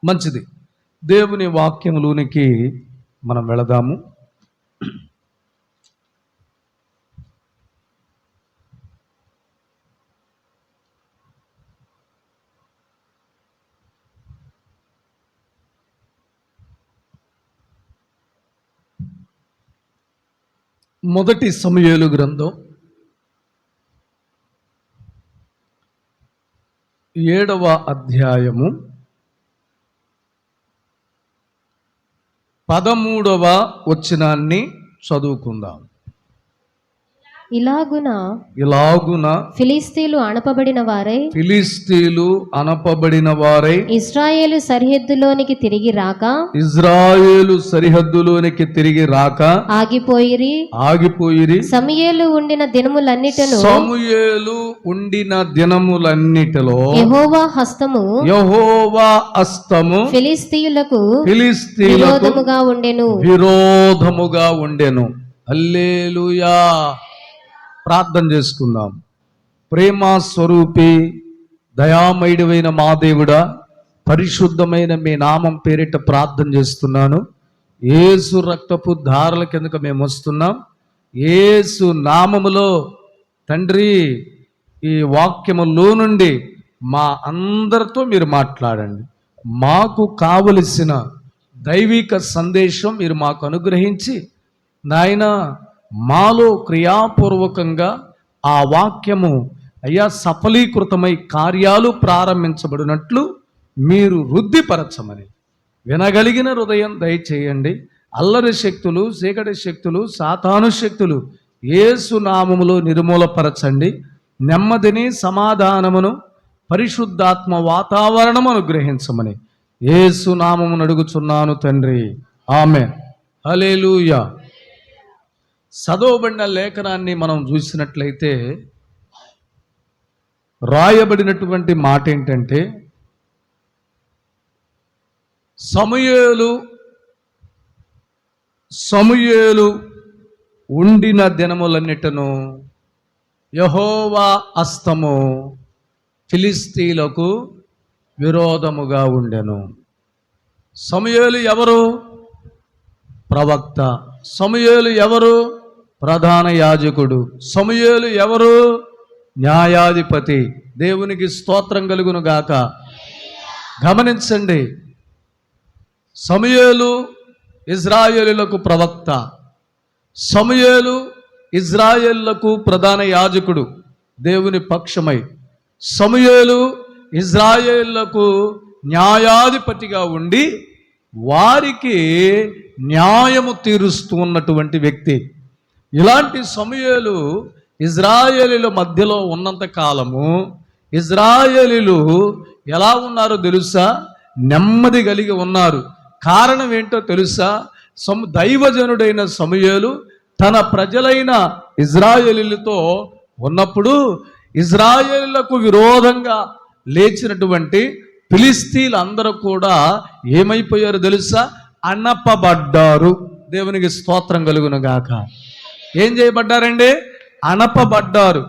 మంచిది. దేవుని వాక్యములోనికి మనం వెళదాము. మొదటి సమూయేలు గ్రంథం 7వ అధ్యాయము 13వ వచనాన్ని చదువుకుందాం. ఇలాగున ఫిలిష్తీయులు అనపబడిన వారై ఇశ్రాయేలు సరిహద్దులోనికి తిరిగి రాక ఆగిపోయిరి. సమూయేలు ఉండిన దినములన్నిటిలో యెహోవా హస్తము ఫిలిష్తీయులకు విరోధముగా ఉండెను. హల్లెలూయా. ప్రార్థన చేసుకుందాం. ప్రేమ స్వరూపి దయామయుడైన మా దేవుడా, పరిశుద్ధమైన మీ నామం పేరిట ప్రార్థన చేస్తున్నాను. యేసు రక్తపు ధారల కిందకు మేము వస్తున్నాం. యేసు నామములో తండ్రి, ఈ వాక్యములో నుండి మా అందరితో మీరు మాట్లాడండి. మాకు కావలసిన దైవిక సందేశం మీరు మాకు అనుగ్రహించి నాయన మాలో క్రియాపూర్వకంగా ఆ వాక్యము అయ్యా సఫలీకృతమై కార్యాలు ప్రారంభించబడినట్లు మీరు వృద్ధిపరచమని వినగలిగిన హృదయం దయచేయండి. అల్లరి శక్తులు, చీకటి శక్తులు, సాతాను శక్తులు యేసు నామములో నిర్మూలపరచండి. నెమ్మదిని, సమాధానమును, పరిశుద్ధాత్మ వాతావరణం అనుగ్రహించమని యేసు నామమును అడుగుచున్నాను తండ్రి, ఆమేన్. హల్లెలూయా. చదవబడిన లేఖనాన్ని మనం చూసినట్లయితే రాయబడినటువంటి మాట ఏంటంటే, సమూయేలు ఉండిన దినములన్నిటను యెహోవా హస్తము ఫిలిష్తీయులకు విరోధముగా ఉండెను. సమూయేలు ఎవరు? ప్రవక్త. సమూయేలు ఎవరు? ప్రధాన యాజకుడు. సమూయేలు ఎవరు? న్యాయాధిపతి. దేవునికి స్తోత్రం కలుగును గాక. గమనించండి, సమూయేలు ఇజ్రాయేలులకు ప్రవక్త, సమూయేలు ఇజ్రాయేలులకు ప్రధాన యాజకుడు దేవుని పక్షమై, సమూయేలు ఇజ్రాయేలులకు న్యాయాధిపతిగా ఉండి వారికి న్యాయము తీరుస్తూ ఉన్నటువంటి వ్యక్తి. ఇలాంటి సమూయేలు ఇజ్రాయేలీల మధ్యలో ఉన్నంత కాలము ఇజ్రాయేలీలు ఎలా ఉన్నారో తెలుసా? నెమ్మది కలిగి ఉన్నారు. కారణం ఏంటో తెలుసా? దైవజనుడైన సమూయేలు తన ప్రజలైన ఇజ్రాయేలీలతో ఉన్నప్పుడు ఇజ్రాయేలీలకు విరోధంగా లేచినటువంటి ఫిలిష్తీయులందరూ కూడా ఏమైపోయారు తెలుసా? అనపబడ్డారు. దేవునికి స్తోత్రం కలుగును గాక. ఏం చేయబడ్డారండి? అనపబడ్డారు.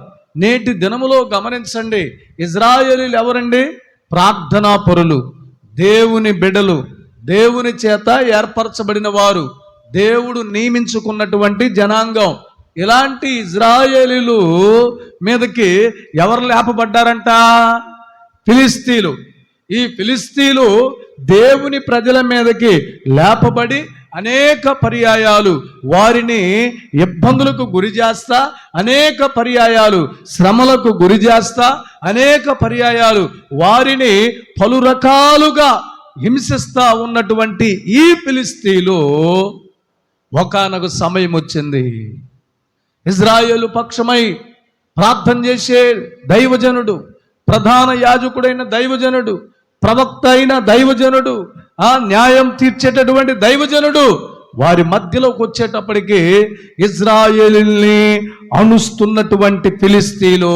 నేటి దినములో గమనించండి, ఇజ్రాయేలీలు ఎవరండి? ప్రార్థనా పరులు, దేవుని బిడ్డలు, దేవుని చేత ఏర్పరచబడిన వారు, దేవుడు నియమించుకున్నటువంటి జనాంగం. ఇలాంటి ఇజ్రాయేలీలు మీదకి ఎవరు లేపబడ్డారంట? ఫిలిష్తీయులు. ఈ ఫిలిష్తీయులు దేవుని ప్రజల మీదకి లేపబడి అనేక పర్యాయాలు వారిని ఇబ్బందులకు గురి చేస్తా, అనేక పర్యాయాలు శ్రమలకు గురి చేస్తా, అనేక పర్యాయాలు వారిని పలు రకాలుగా హింసిస్తా ఉన్నటువంటి ఈ ఫిలిష్తీయులు ఒకానొక సమయం వచ్చింది, ఇజ్రాయేలు పక్షమై ప్రార్థన చేసే దైవజనుడు, ప్రధాన యాజకుడైన దైవజనుడు, ప్రవక్త అయిన దైవజనుడు, ఆ న్యాయం తీర్చేటటువంటి దైవజనుడు వారి మధ్యలోకి వచ్చేటప్పటికి ఇజ్రాయేలుని అణుస్తున్నటువంటి ఫిలిష్తీయులు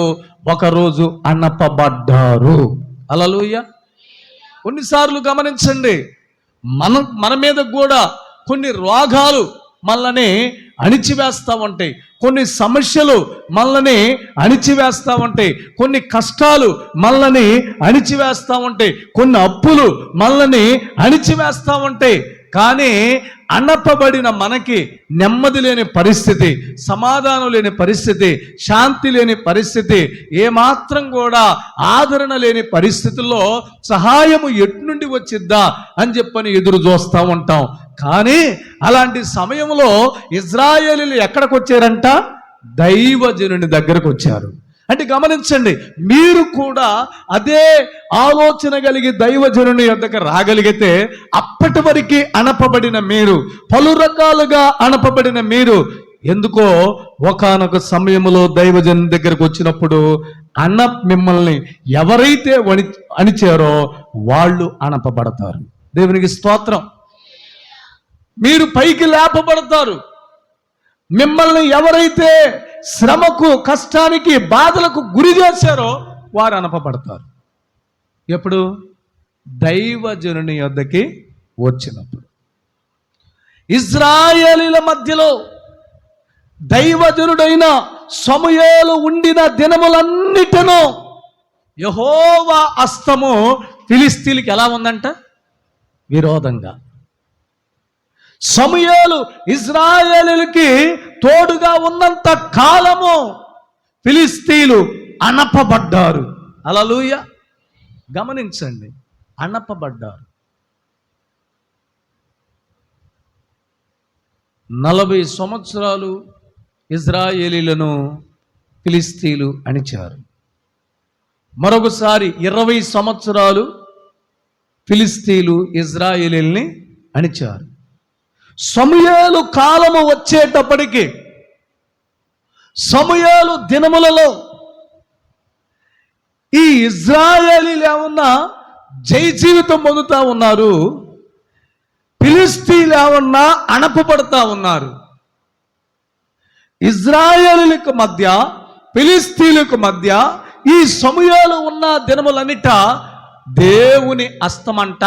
ఒకరోజు అనపబడ్డారు. హల్లెలూయా. కొన్నిసార్లు గమనించండి, మన మీద కూడా కొన్ని రోగాలు మనల్ని అణిచివేస్తూ ఉంటాయి, కొన్ని సమస్యలు మనల్ని అణిచివేస్తూ ఉంటాయి, కొన్ని కష్టాలు మనల్ని అణిచివేస్తూ ఉంటాయి, కొన్ని అప్పులు మనల్ని అణిచివేస్తూ ఉంటాయి. కానీ అణపబడిన మనకి నెమ్మది లేని పరిస్థితి, సమాధానం లేని పరిస్థితి, శాంతి లేని పరిస్థితి, ఏమాత్రం కూడా ఆదరణ లేని పరిస్థితుల్లో సహాయము ఎట్నుండి వచ్చిద్దా అని చెప్పని ఎదురు చూస్తూ ఉంటాం. కానీ అలాంటి సమయంలో ఇశ్రాయేలీయులు ఎక్కడికి వచ్చారంట? దైవజనుని దగ్గరకు వచ్చారు. అంటే గమనించండి, మీరు కూడా అదే ఆలోచన కలిగి దైవజనుని యొద్దకు రాగలిగితే అప్పటి వరకు అణపబడిన మీరు, పలు రకాలుగా అణపబడిన మీరు, ఎందుకో ఒకానొక సమయంలో దైవజనుని దగ్గరకు వచ్చినప్పుడు మిమ్మల్ని ఎవరైతే అణిచారో వాళ్ళు అణపబడతారు. దేవునికి స్తోత్రం. మీరు పైకి లేపబడతారు. మిమ్మల్ని ఎవరైతే శ్రమకు, కష్టానికి, బాధలకు గురి చేశారో వారు అణపబడతారు. ఎప్పుడు? దైవజనుని యొద్దకి వచ్చినప్పుడు. ఇశ్రాయేలీయుల మధ్యలో దైవజనుడైన సమూయేలు ఉండిన దినములన్నిటినూ యెహోవా హస్తము ఫిలిష్తీయులకు ఎలా ఉందంట? విరోధంగా. సమూయేలు ఇశ్రాయేలీయులకి తోడుగా ఉన్నంత కాలము ఫిలిష్తీయులు అణపబడ్డారు. హల్లెలూయా. గమనించండి, అణపబడ్డారు. 40 సంవత్సరాలు ఇశ్రాయేలీయులను ఫిలిష్తీయులు అణిచారు. మరొకసారి 20 సంవత్సరాలు ఫిలిష్తీయులు ఇశ్రాయేలీయుల్ని అణిచారు. సమూయేలు కాలము వచ్చేటప్పటికి, సమూయేలు దినములలో ఈ ఇశ్రాయేలీయులు ఏమన్నా జయ జీవితం పొందుతా ఉన్నారు, ఫిలిష్తీయులు ఏమన్నా అణపబడతా ఉన్నారు. ఇశ్రాయేలీయులకు మధ్య, ఫిలిష్తీయులకు మధ్య ఈ సమూయేలు ఉన్న దినములన్నిట దేవుని హస్తమంట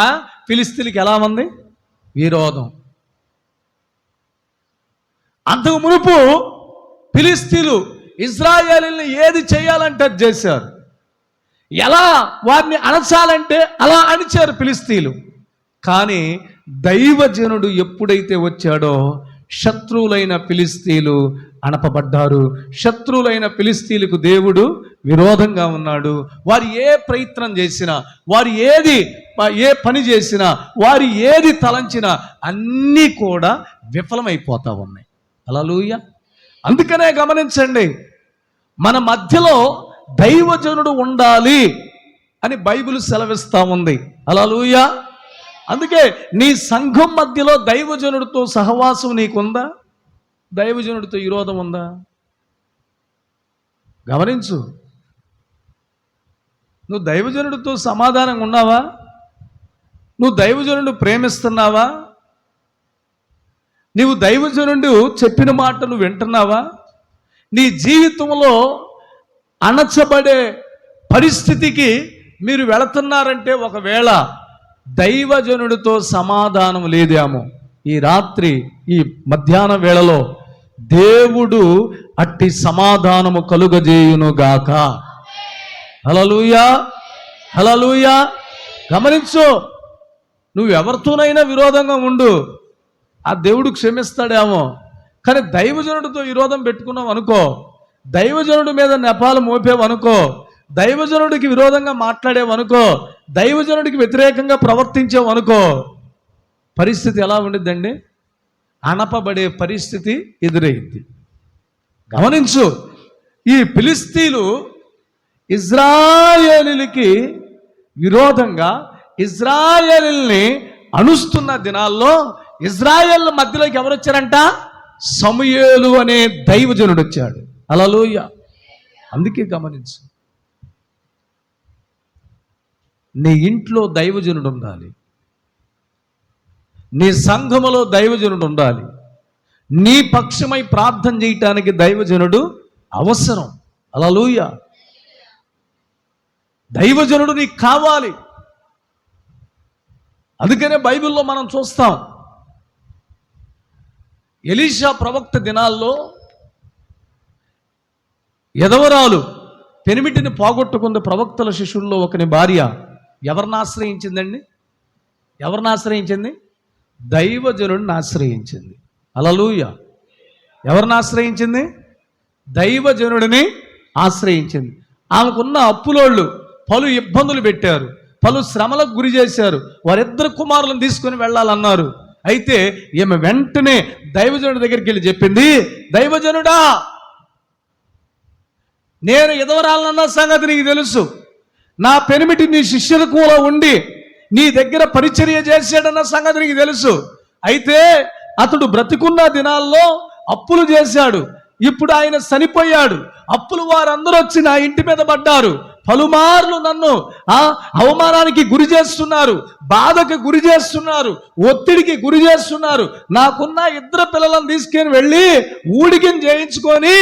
ఫిలిష్తీయులకు ఎలా ఉంది? విరోధం. అంతకు మునుపు ఫిలిష్తీయులు ఇశ్రాయేలీయుల్ని ఏది చేయాలంటే అది చేశారు, ఎలా వారిని అణచాలంటే అలా అణిచారు ఫిలిష్తీయులు. కానీ దైవజనుడు ఎప్పుడైతే వచ్చాడో శత్రువులైన ఫిలిష్తీయులు అణపబడ్డారు. శత్రువులైన ఫిలిష్తీయులకు దేవుడు విరోధంగా ఉన్నాడు. వారు ఏ ప్రయత్నం చేసినా, వారు ఏ పని చేసినా, వారు ఏది తలంచినా అన్నీ కూడా విఫలమైపోతా ఉన్నాయి. హల్లెలూయా. అందుకనే గమనించండి, మన మధ్యలో దైవజనుడు ఉండాలి అని బైబిల్ సెలవిస్తా ఉంది. హల్లెలూయా. అందుకే నీ సంఘం మధ్యలో దైవజనుడితో సహవాసం నీకుందా? దైవజనుడితో విరోధం ఉందా? గమనించు. నువ్వు దైవజనుడితో సమాధానంగా ఉన్నావా? నువ్వు దైవజనుడు ప్రేమిస్తున్నావా? నీవు దైవజనుడు చెప్పిన మాట నువ్వు వింటున్నావా? నీ జీవితంలో అణచబడే పరిస్థితికి మీరు వెళుతున్నారంటే ఒకవేళ దైవజనుడితో సమాధానం లేదేమో. ఈ రాత్రి, ఈ మధ్యాహ్న వేళలో దేవుడు అట్టి సమాధానము కలుగజేయునుగాక. హల్లెలూయా, హల్లెలూయా. గమనించు, నువ్వు ఎవరితోనైనా విరోధంగా ఉండు, ఆ దేవుడు క్షమిస్తాడేమో. కానీ దైవజనుడితో విరోధం పెట్టుకున్నావు అనుకో, దైవజనుడి మీద నెపాలు మోపేవనుకో, దైవజనుడికి విరోధంగా మాట్లాడేవనుకో, దైవజనుడికి వ్యతిరేకంగా ప్రవర్తించేవనుకో, పరిస్థితి ఎలా ఉండిద్దండి? అణపబడే పరిస్థితి ఎదురైంది. గమనించు, ఈ ఫిలిష్తీయులు ఇశ్రాయేలీయులకి విరోధంగా ఇశ్రాయేలీయుల్ని అణుస్తున్న దినాల్లో ఇశ్రాయేల్ మధ్యలోకి ఎవరు వచ్చారంట? సమూయేలు అనే దైవజనుడు వచ్చాడు. హల్లెలూయా. అందుకే గమనించు, నీ ఇంట్లో దైవజనుడు ఉండాలి, నీ సంఘములో దైవజనుడు ఉండాలి, నీ పక్షమై ప్రార్థన చేయటానికి దైవజనుడు అవసరం. హల్లెలూయా. దైవజనుడు నీకు కావాలి. అందుకనే బైబిల్లో మనం చూస్తాం, ఎలీషా ప్రవక్త దినాల్లో ఎదవరాలు పెనిమిటిని పోగొట్టుకుంది. ప్రవక్తల శిష్యుల్లో ఒకని భార్య ఎవరిని ఆశ్రయించిందండి? ఎవరిని ఆశ్రయించింది? దైవజనుడిని ఆశ్రయించింది. హల్లెలూయా. ఎవరిని ఆశ్రయించింది? దైవజనుడిని ఆశ్రయించింది. ఆమెకున్న అప్పులోళ్ళు పలు ఇబ్బందులు పెట్టారు, పలు శ్రమలకు గురి చేశారు. వారిద్దరు కుమారులను తీసుకుని వెళ్ళాలన్నారు. అయితే ఈమె వెంటనే దైవజనుడి దగ్గరికి వెళ్ళి చెప్పింది, దైవజనుడా, నేను ఎదవరాలన్న సంగతి నీకు తెలుసు. నా పెనిమిటి నీ శిష్యులకు ఉండి నీ దగ్గర పరిచర్య చేశాడన్న సంగతి నీకు తెలుసు. అయితే అతడు బ్రతికున్న దినాల్లో అప్పులు చేశాడు. ఇప్పుడు ఆయన చనిపోయాడు. అప్పులు వారందరూ వచ్చి నా ఇంటి మీద పడ్డారు. పలుమార్లు నన్ను అవమానానికి గురి చేస్తున్నారు, బాధకు గురి చేస్తున్నారు, ఒత్తిడికి గురి చేస్తున్నారు. నాకున్న 2 పిల్లలను తీసుకొని వెళ్ళి ఊడికిని చేయించుకొని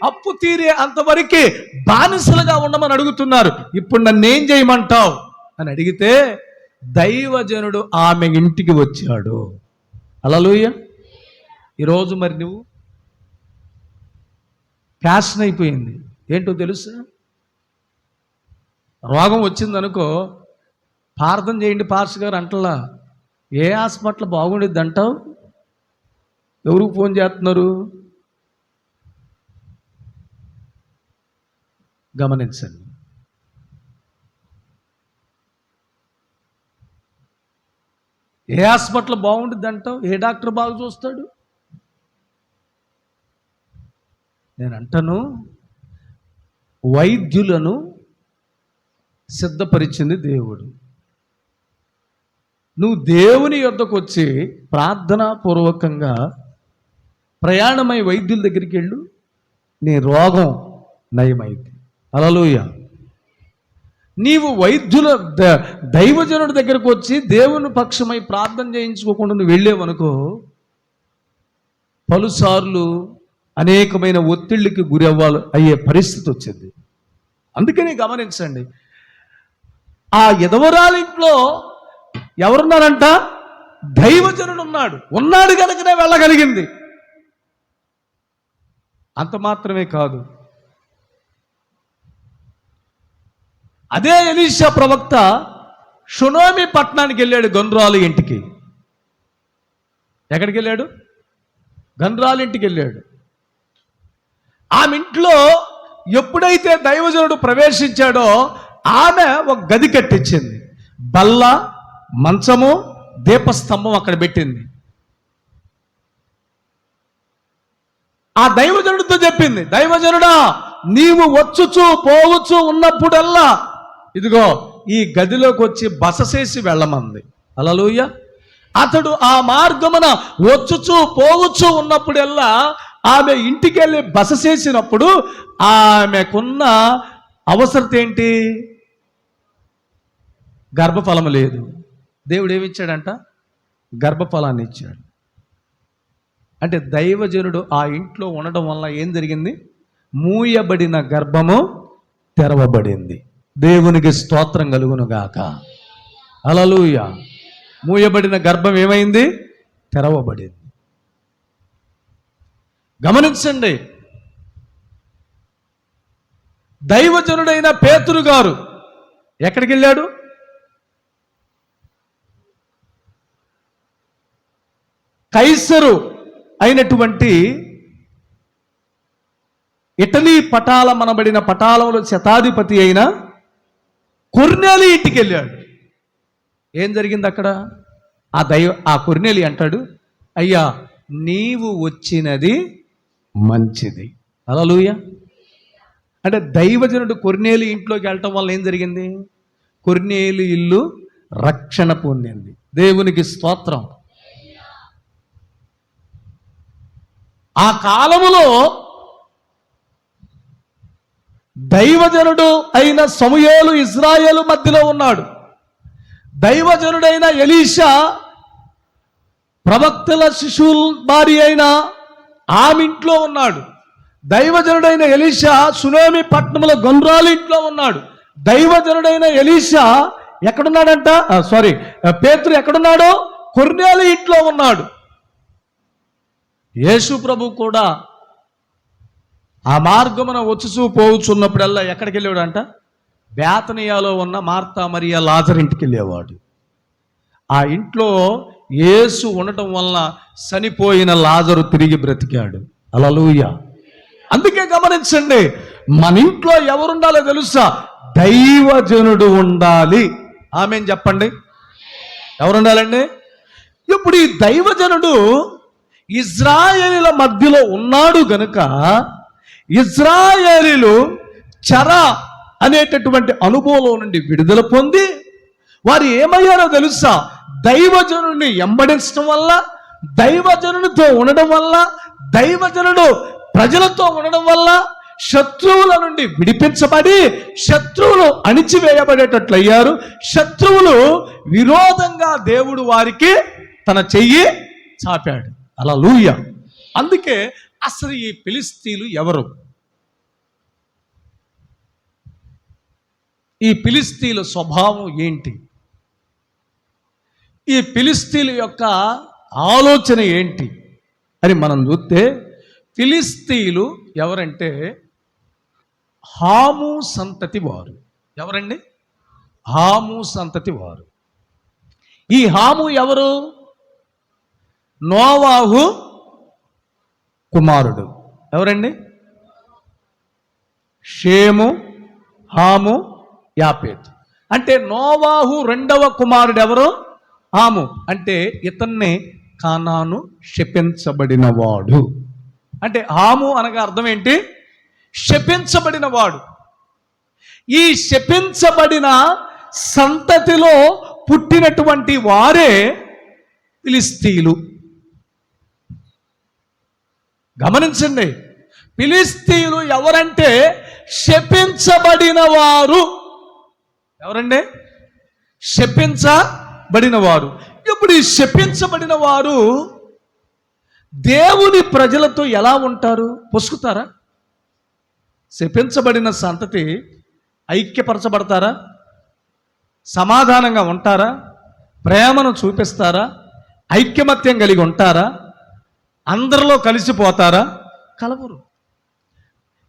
అప్పు తీరే అంతవరకు బానిసలుగా ఉండమని అడుగుతున్నారు. ఇప్పుడు నన్ను ఏం చేయమంటావు అని అడిగితే దైవజనుడు ఆమె ఇంటికి వచ్చాడు. హల్లెలూయా. ఈరోజు మరి నువ్వు ఫ్యాషన్ అయిపోయింది. ఏంటో తెలుసా? రోగం వచ్చిందనుకో, ప్రార్థన చేయండి పాస్టర్ గారు అంటలా. ఏ హాస్పిటల్ బాగుండేది అంటావు? ఎవరికి ఫోన్ చేస్తున్నారు? గమనించండి. ఏ హాస్పిటల్ బాగుంటుంది అంటావు? ఏ డాక్టర్ బాగా చూస్తాడు? నేను అంటాను, వైద్యులను సిద్ధపరిచింది దేవుడు. నువ్వు దేవుని యొద్దకు వచ్చి ప్రార్థనాపూర్వకంగా ప్రయాణమై వైద్యుల దగ్గరికి వెళ్ళు, నీ రోగం నయమైంది. హల్లెలూయా. నీవు దైవజనుడి దగ్గరకు వచ్చి దేవుని పక్షమై ప్రార్థన చేయించుకోకుండా నువ్వు వెళ్ళేవనుకో, పలుసార్లు అనేకమైన ఒత్తిళ్ళకి గురి అయ్యే పరిస్థితి వచ్చింది. అందుకని గమనించండి, ఆ ఎదవరాలింట్లో ఎవరున్నారంట? దైవజనుడు ఉన్నాడు కనుకనే వెళ్ళగలిగింది. అంత మాత్రమే కాదు, అదే ఎలీషా ప్రవక్త షునోమి పట్టణానికి వెళ్ళాడు, గొన్రాలు ఇంటికి. ఎక్కడికి వెళ్ళాడు? గొన్రాలు ఇంటికి వెళ్ళాడు. ఆమె ఇంట్లో ఎప్పుడైతే దైవజనుడు ప్రవేశించాడో ఆమె ఒక గది కట్టించింది. బల్ల, మంచము, దీపస్తంభం అక్కడ పెట్టింది. ఆ దైవజనుడితో చెప్పింది, దైవజనుడా, నీవు వచ్చుచూ పోవచ్చు ఉన్నప్పుడల్లా ఇదిగో ఈ గదిలోకి వచ్చి బస చేసి వెళ్ళమంది. హల్లెలూయా. అతడు ఆ మార్గమున వచ్చుచూ పోవచ్చు ఉన్నప్పుడల్లా ఆమె ఇంటికి వెళ్ళి బస చేసినప్పుడు ఆమెకున్న అవసరత ఏంటి? గర్భఫలం లేదు. దేవుడు ఏమిచ్చాడంట? గర్భఫలాన్ని ఇచ్చాడు. అంటే దైవజనుడు ఆ ఇంట్లో ఉండడం వల్ల ఏం జరిగింది? మూయబడిన గర్భము తెరవబడింది. దేవునికి స్తోత్రం కలుగును గాక. హల్లెలూయా. మూయబడిన గర్భం ఏమైంది? తెరవబడింది. గమనించండి, దైవజనుడైన పేతురు గారు ఎక్కడికి వెళ్ళాడు? కైసరు అయినటువంటి ఇటలీ పటాలమనబడిన పటాలంలో శతాధిపతి అయిన కొర్నేలి ఇంటికి వెళ్ళాడు. ఏం జరిగింది అక్కడ? ఆ కొర్నేలి అంటాడు, అయ్యా నీవు వచ్చినది మంచిది. హల్లెలూయా. అంటే దైవజనుడు కొర్నేలి ఇంట్లోకి వెళ్ళటం వల్ల ఏం జరిగింది? కొర్నేలి ఇల్లు రక్షణ పొందింది. దేవునికి స్తోత్రం. ఆ కాలములో దైవజనుడు అయిన సమూయేలు ఇజ్రాయేలు మధ్యలో ఉన్నాడు. దైవజనుడైన ఎలీషా ప్రవక్తల శిశువుల భార్య అయిన ఆమె ఇంట్లో ఉన్నాడు. దైవజనుడైన ఎలీషా షునేమి పట్టణంలో గొన్రాలు ఇంట్లో ఉన్నాడు. దైవజనుడైన ఎలీషా ఎక్కడున్నాడంట? పేతురు ఎక్కడున్నాడో? కొర్నేలి ఇంట్లో ఉన్నాడు. యేసు ప్రభు కూడా ఆ మార్గమున వచ్చుచూ పోవుచున్నప్పుడల్లా ఎక్కడికి వెళ్ళాడంట? బేతనియాలో ఉన్న మార్తా మరియా లాజరు ఇంటికి వెళ్ళేవాడు. ఆ ఇంట్లో యేసు ఉండటం వలన చనిపోయిన లాజరు తిరిగి బ్రతికాడు. హల్లెలూయా. అందుకే గమనించండి, మన ఇంట్లో ఎవరుండాలో తెలుసా? దైవజనుడు ఉండాలి. ఆమేన్ చెప్పండి. ఎవరుండాలండి? ఇప్పుడు ఈ దైవజనుడు ఇజ్రాయేలీల మధ్యలో ఉన్నాడు గనుక ఇజ్రాయేలీలు చెర అనేటటువంటి అనుభవంలో నుండి విడుదల పొంది వారు ఏమయ్యారో తెలుసా? దైవజనుడిని ఎంబడించడం వల్ల, దైవజనుడితో ఉండడం వల్ల, దైవజనుడు ప్రజలతో ఉండడం వల్ల శత్రువుల నుండి విడిపించబడి శత్రువులు అణిచివేయబడేటట్లయ్యారు. శత్రువులు విరోధంగా దేవుడు వారికి తన చెయ్యి చాపాడు. హల్లెలూయా. అందుకే అసలు ఈ ఫిలిష్తీయులు ఎవరు? ఈ ఫిలిష్తీయుల స్వభావం ఏంటి? ఈ ఫిలిష్తీయుల యొక్క ఆలోచన ఏంటి అని మనం చూస్తే, ఫిలిష్తీయులు ఎవరంటే హాము సంతతి వారు. ఎవరండి? హాము సంతతి వారు. ఈ హాము ఎవరు? నోవాహు కుమారుడు. ఎవరండి? షేము, హాము, యాపేతు. అంటే నోవాహు రెండవ కుమారుడు ఎవరు? హాము. అంటే ఇతన్నే కానాను శపించబడినవాడు. అంటే హాము అనగా అర్థం ఏంటి? శపించబడినవాడు. ఈ శపించబడిన సంతతిలో పుట్టినటువంటి వారే ఫిలిష్తీయులు. గమనించండి, ఫిలిష్తీయులు ఎవరంటే శపించబడిన వారు. ఎవరండి? శపించబడిన వారు. ఇప్పుడు ఈ శపించబడిన వారు దేవుని ప్రజలతో ఎలా ఉంటారు? పొసుకుతారా? శపించబడిన సంతతి ఐక్యపరచబడతారా? సమాధానంగా ఉంటారా? ప్రేమను చూపిస్తారా? ఐక్యమత్యం కలిగి ఉంటారా? అందరిలో కలిసిపోతారా? కలవరు.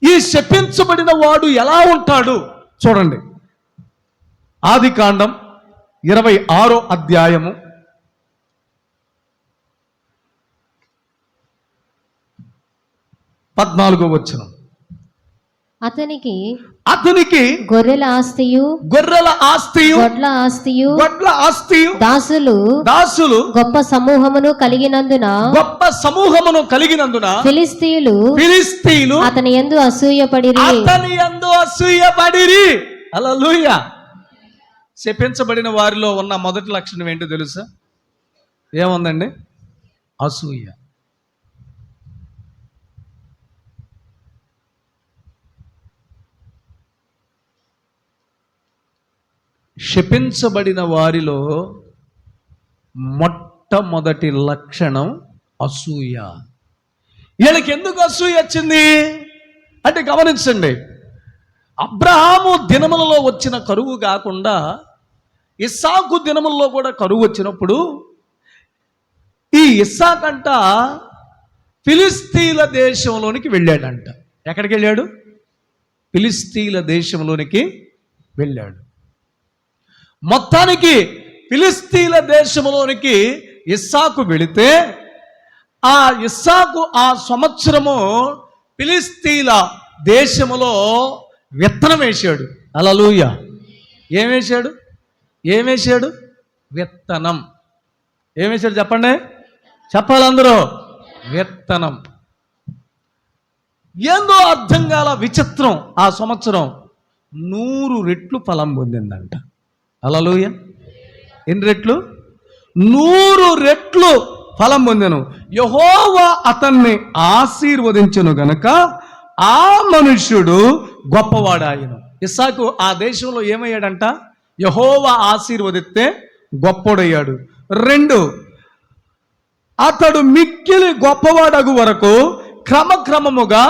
ఈ శపించబడిన వాడు ఎలా ఉంటాడు చూడండి. ఆదికాండం 26వ అధ్యాయము 14వ వచనం. అతనికి గొర్రెల ఆస్తియు గొడ్ల ఆస్తియు దాసులు గొప్ప సమూహమును కలిగినందున ఫిలిష్తీయులు అతని యందు అసూయపడిరి. హల్లెలూయా. శపించబడిన వారిలో ఉన్న మొదటి లక్షణం ఏంటో తెలుసా? ఏముందండి? అసూయ. శపించబడిన వారిలో మొట్టమొదటి లక్షణం అసూయ. వీళ్ళకి ఎందుకు అసూయ వచ్చింది అంటే గమనించండి, అబ్రహాము దినములలో వచ్చిన కరువు కాకుండా ఇస్సాకు దినములలో కూడా కరువు వచ్చినప్పుడు ఈ ఇస్సాకంట ఫిలిష్తీయుల దేశంలోనికి వెళ్ళాడంట. ఎక్కడికి వెళ్ళాడు? ఫిలిష్తీయుల దేశంలోనికి వెళ్ళాడు. మొత్తానికి ఫిలిష్తీయుల దేశంలోనికి ఇస్సాకు వెళితే ఆ ఇస్సాకు ఆ సంవత్సరము ఫిలిష్తీయుల దేశములో విత్తనం వేశాడు. హల్లెలూయా. ఏం వేశాడు? విత్తనం. ఏం వేశాడు చెప్పండి? చెప్పాలి అందరూ. విత్తనం. ఏందో అర్థం కాల విచిత్రం. ఆ సంవత్సరం 100 రెట్లు ఫలం పొందిందంట. హల్లెలూయా. ఎన్ని రెట్లు? 100 రెట్లు ఫలం పొందెను. యెహోవా అతన్ని ఆశీర్వదించెను గనుక ఆ మనుష్యుడు గొప్పవాడాయను. ఇస్సాకు ఆ దేశంలో ఏమయ్యాడంట? యెహోవా ఆశీర్వదిస్తే గొప్పవాడయ్యాడు. 2, అతడు మిక్కిలి గొప్పవాడగు వరకు క్రమక్రమముగా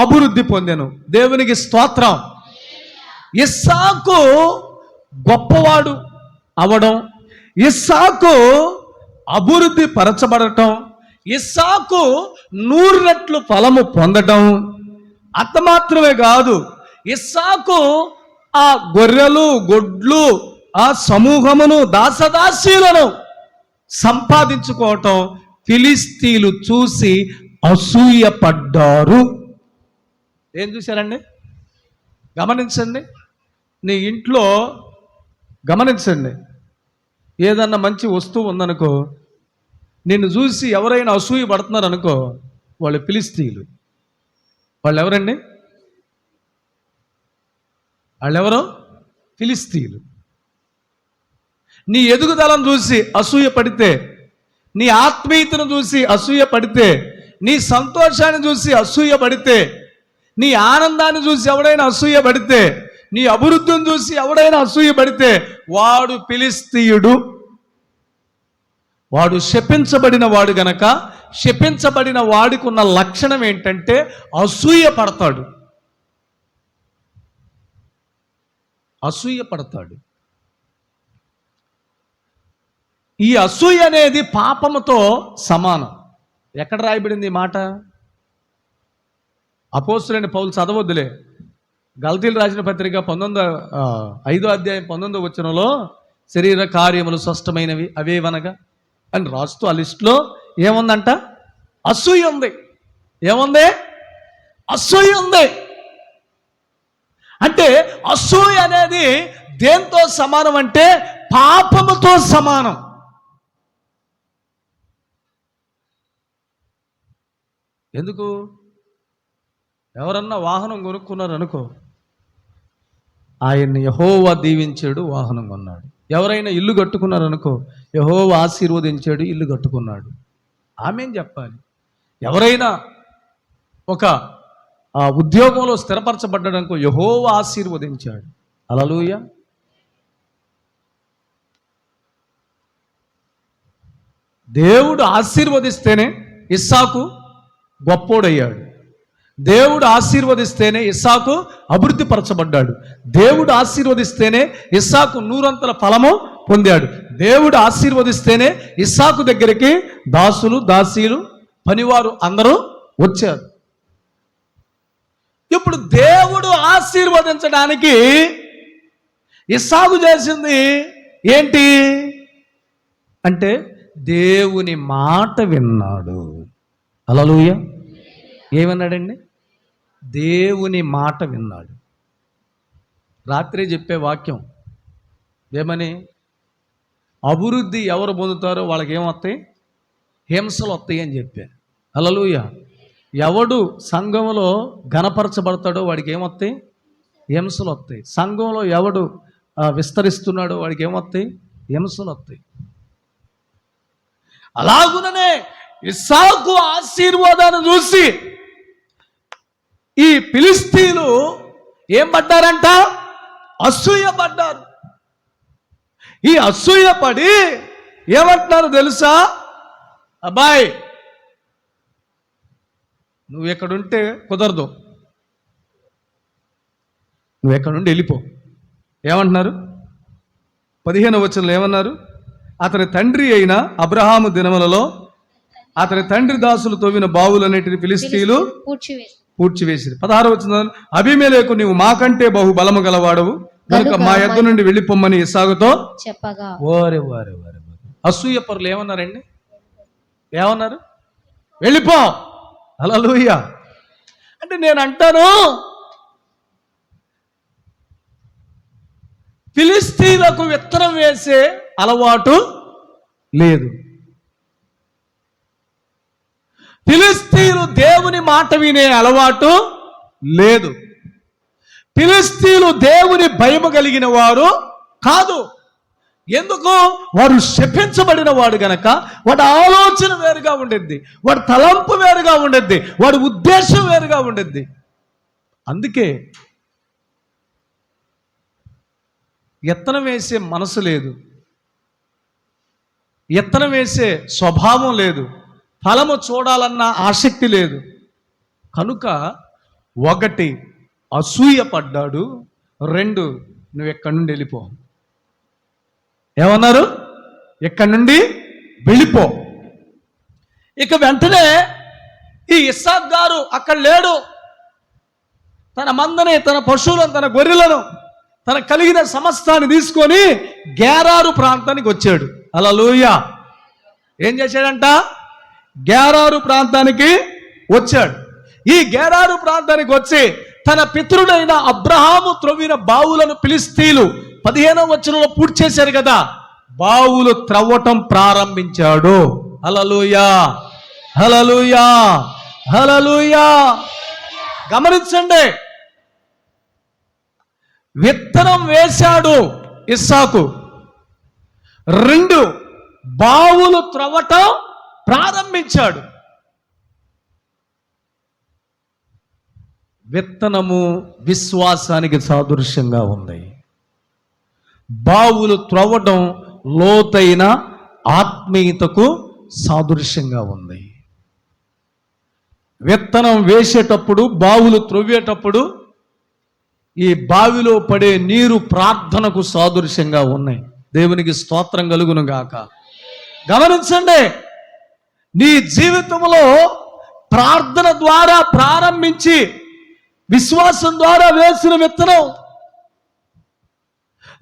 అభివృద్ధి పొందెను. దేవునికి స్తోత్రం. ఇస్సాకు గొప్పవాడు అవడం, ఇస్సాకు అభివృద్ధి పరచబడటం, ఇస్సాకు 100 రెట్లు ఫలము పొందటం అంత మాత్రమే కాదు, ఇస్సాకు ఆ గొర్రెలు గొడ్లు ఆ సమూహమును దాసదాసీలను సంపాదించుకోవటం ఫిలిస్తీన్లు చూసి అసూయపడ్డారు. ఏం చూశారండి? గమనించండి. నీ ఇంట్లో గమనించండి, ఏదన్నా మంచి వస్తువు ఉందనుకో, నిన్ను చూసి ఎవరైనా అసూయ పడుతున్నారు అనుకో, వాళ్ళు ఫిలిస్తీన్లు. వాళ్ళు ఎవరండి? వాళ్ళెవరో ఫిలిస్తీన్లు. నీ ఎదుగుదలను చూసి అసూయ పడితే, నీ ఆత్మీయతను చూసి అసూయ పడితే, నీ సంతోషాన్ని చూసి అసూయ పడితే, నీ ఆనందాన్ని చూసి ఎవడైనా అసూయ పడితే, నీ అభివృద్ధిని చూసి ఎవడైనా అసూయ పడితే వాడు ఫిలిస్తీయుడు. వాడు శపించబడిన వాడు గనక, శపించబడిన వాడికి ఉన్న లక్షణం ఏంటంటే అసూయ పడతాడు. అసూయ పడతాడు. ఈ అసూయ అనేది పాపముతో సమానం. ఎక్కడ రాయబడింది ఈ మాట? అపోస్తులైన పౌలు చదవద్దులే, గలతీయులు రాసిన పత్రిక 5వ అధ్యాయం 19వ వచనంలో శరీర కార్యములు స్పష్టమైనవి అవేవనగా అని రాస్తూ ఆ లిస్టులో ఏముందంట? అసూయ ఉంది. ఏముంది? అసూయ ఉంది. అంటే అసూయ అనేది దేంతో సమానం అంటే పాపముతో సమానం. ఎందుకు? ఎవరన్నా వాహనం కొనుక్కున్నారు అనుకో, ఆయన్ని యెహోవా దీవించాడు, వాహనం కొన్నాడు. ఎవరైనా ఇల్లు కట్టుకున్నారు అనుకో, యెహోవా ఆశీర్వదించాడు, ఇల్లు కట్టుకున్నాడు. ఆమేం చెప్పాలి. ఎవరైనా ఒక ఉద్యోగంలో స్థిరపరచబడ్డాడు అనుకో, యెహోవా ఆశీర్వదించాడు. హల్లెలూయా. దేవుడు ఆశీర్వదిస్తేనే ఇస్సాకు గొప్పోడయ్యాడు. దేవుడు ఆశీర్వదిస్తేనే ఇస్సాకు అభివృద్ధి పరచబడ్డాడు. దేవుడు ఆశీర్వదిస్తేనే ఇస్సాకు 100 ఫలము పొందాడు. దేవుడు ఆశీర్వదిస్తేనే ఇస్సాకు దగ్గరికి దాసులు దాసీలు పనివారు అందరూ వచ్చారు. ఇప్పుడు దేవుడు ఆశీర్వదించడానికి ఇస్సాకు చేసింది ఏంటి అంటే దేవుని మాట విన్నాడు. హల్లెలూయా. ఏమన్నాడండి? దేవుని మాట విన్నాడు. రాత్రి చెప్పే వాక్యం ఏమని? అభివృద్ధి ఎవరు పొందుతారో వాళ్ళకి ఏమొస్తాయి? హింసలు వస్తాయి అని చెప్పా. హల్లెలూయా. ఎవడు సంఘంలో ఘనపరచబడతాడో వాడికి ఏమొస్తాయి? హింసలు వస్తాయి. సంఘంలో ఎవడు విస్తరిస్తున్నాడో వాడికి ఏమొస్తాయి? హింసలు వస్తాయి. అలాగుననే ఇస్సాకు ఆశీర్వాదాన్ని చూసి ఈ ఫిలిస్తీన్లు ఏం పడ్డారంట? అసూయ పడ్డారు. ఈ అసూయ పడి ఏమంటున్నారు తెలుసా? అబ్బాయి నువ్వు ఎక్కడుంటే కుదరదు, నువ్వు ఎక్కడుండి వెళ్ళిపో. ఏమంటున్నారు? 15వ వచనంలో ఏమన్నారు? అతని తండ్రి అయిన అబ్రహాము దినములలో అతని తండ్రి దాసులు తవ్విన బావులన్నిటిని ఫిలిస్తీన్లు పూడ్చివేసిరి. 16వ వచనం, అబీమెలెకు నీవు మాకంటే బహు బలము గలవాడవు కనుక మా యొద్ద నుండి వెళ్ళిపోమ్మని ఇస్సాకుతో చెప్పగా. ఓరే వారే వారే అసూయ పరులు ఏమన్నారండి? ఏమన్నారు? వెళ్ళిపో. హల్లెలూయా. అంటే నేను అంటాను, ఫిలిస్తీన్లకు విత్తనం వేసే అలవాటు లేదు. ఫిలిస్తీన్లు దేవుని మాట వినే అలవాటు లేదు. ఫిలిస్తీన్లు దేవుని భయము కలిగిన వారు కాదు. ఎందుకు? వాడు శపించబడిన వాడు గనక వాడి ఆలోచన వేరుగా ఉండేది, వాడి తలంపు వేరుగా ఉండేది, వాడి ఉద్దేశం వేరుగా ఉండేది. అందుకే ఎత్తనం వేసే మనసు లేదు, ఎత్తనం వేసే స్వభావం లేదు, ఫలము చూడాలన్న ఆసక్తి లేదు. కనుక 1 అసూయ పడ్డాడు, 2 నువ్వు ఎక్కడి నుండి వెళ్ళిపో. ఏమన్నారు? ఎక్కడి నుండి వెళ్ళిపో. ఇక వెంటనే ఈ ఇస్సాకు గారు అక్కడ లేడు. తన మందని, తన పశువులను, తన గొర్రెలను, తన కలిగిన సమస్తాన్ని తీసుకొని గేరారు ప్రాంతానికి వచ్చాడు. హల్లెలూయా. ఏం చేశాడంట? గేరారు ప్రాంతానికి వచ్చాడు. ఈ గేరారు ప్రాంతానికి వచ్చి తన పితరుడైన అబ్రహాము త్రవ్విన బావులను ఫిలిష్తీయులు 15వ వచనంలో పూర్తి చేశారు కదా, బావులు త్రవ్వటం ప్రారంభించాడు. హల్లెలూయా, హల్లెలూయా, హల్లెలూయా. గమనించండి, విత్తనం వేశాడు ఇస్సాకు. 2 బావులు త్రవ్వటం ప్రారంభించాడు. విత్తనము విశ్వాసానికి సాదృశ్యంగా ఉంది. బావులు త్రవ్వడం లోతైన ఆత్మీయతకు సాదృశ్యంగా ఉంది. విత్తనం వేసేటప్పుడు, బావులు త్రవ్వేటప్పుడు ఈ బావిలో పడే నీరు ప్రార్థనకు సాదృశ్యంగా ఉన్నాయి. దేవునికి స్తోత్రం కలుగును గాక. గమనించండి, నీ జీవితంలో ప్రార్థన ద్వారా ప్రారంభించి విశ్వాసం ద్వారా వేసిన విత్తనం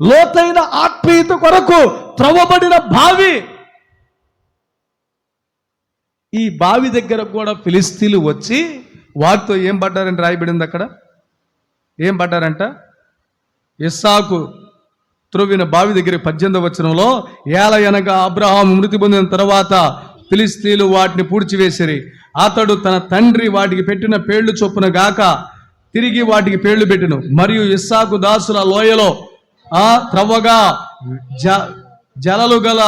లోతైన ఆత్మీయత కొరకు త్రవ్వబడిన బావి. ఈ బావి దగ్గర కూడా ఫిలిష్తీయులు వచ్చి వారితో ఏం పడ్డారని రాయబడింది అక్కడ. ఏం పడ్డారంట? ఇస్సాకు త్రవ్విన బావి దగ్గర 18వ వచనంలో, ఏలయనగా అబ్రహాము మృతి పొందిన తర్వాత ఫిలిష్తీయులు వాటిని పూడ్చివేసిరి. అతడు తన తండ్రి వాటికి పెట్టిన పేళ్లు చొప్పున గాక తిరిగి వాటికి పేళ్లు పెట్టెను. మరియు ఇస్సాకు దాసుల లోయలో త్రవ్వగా జలలు గల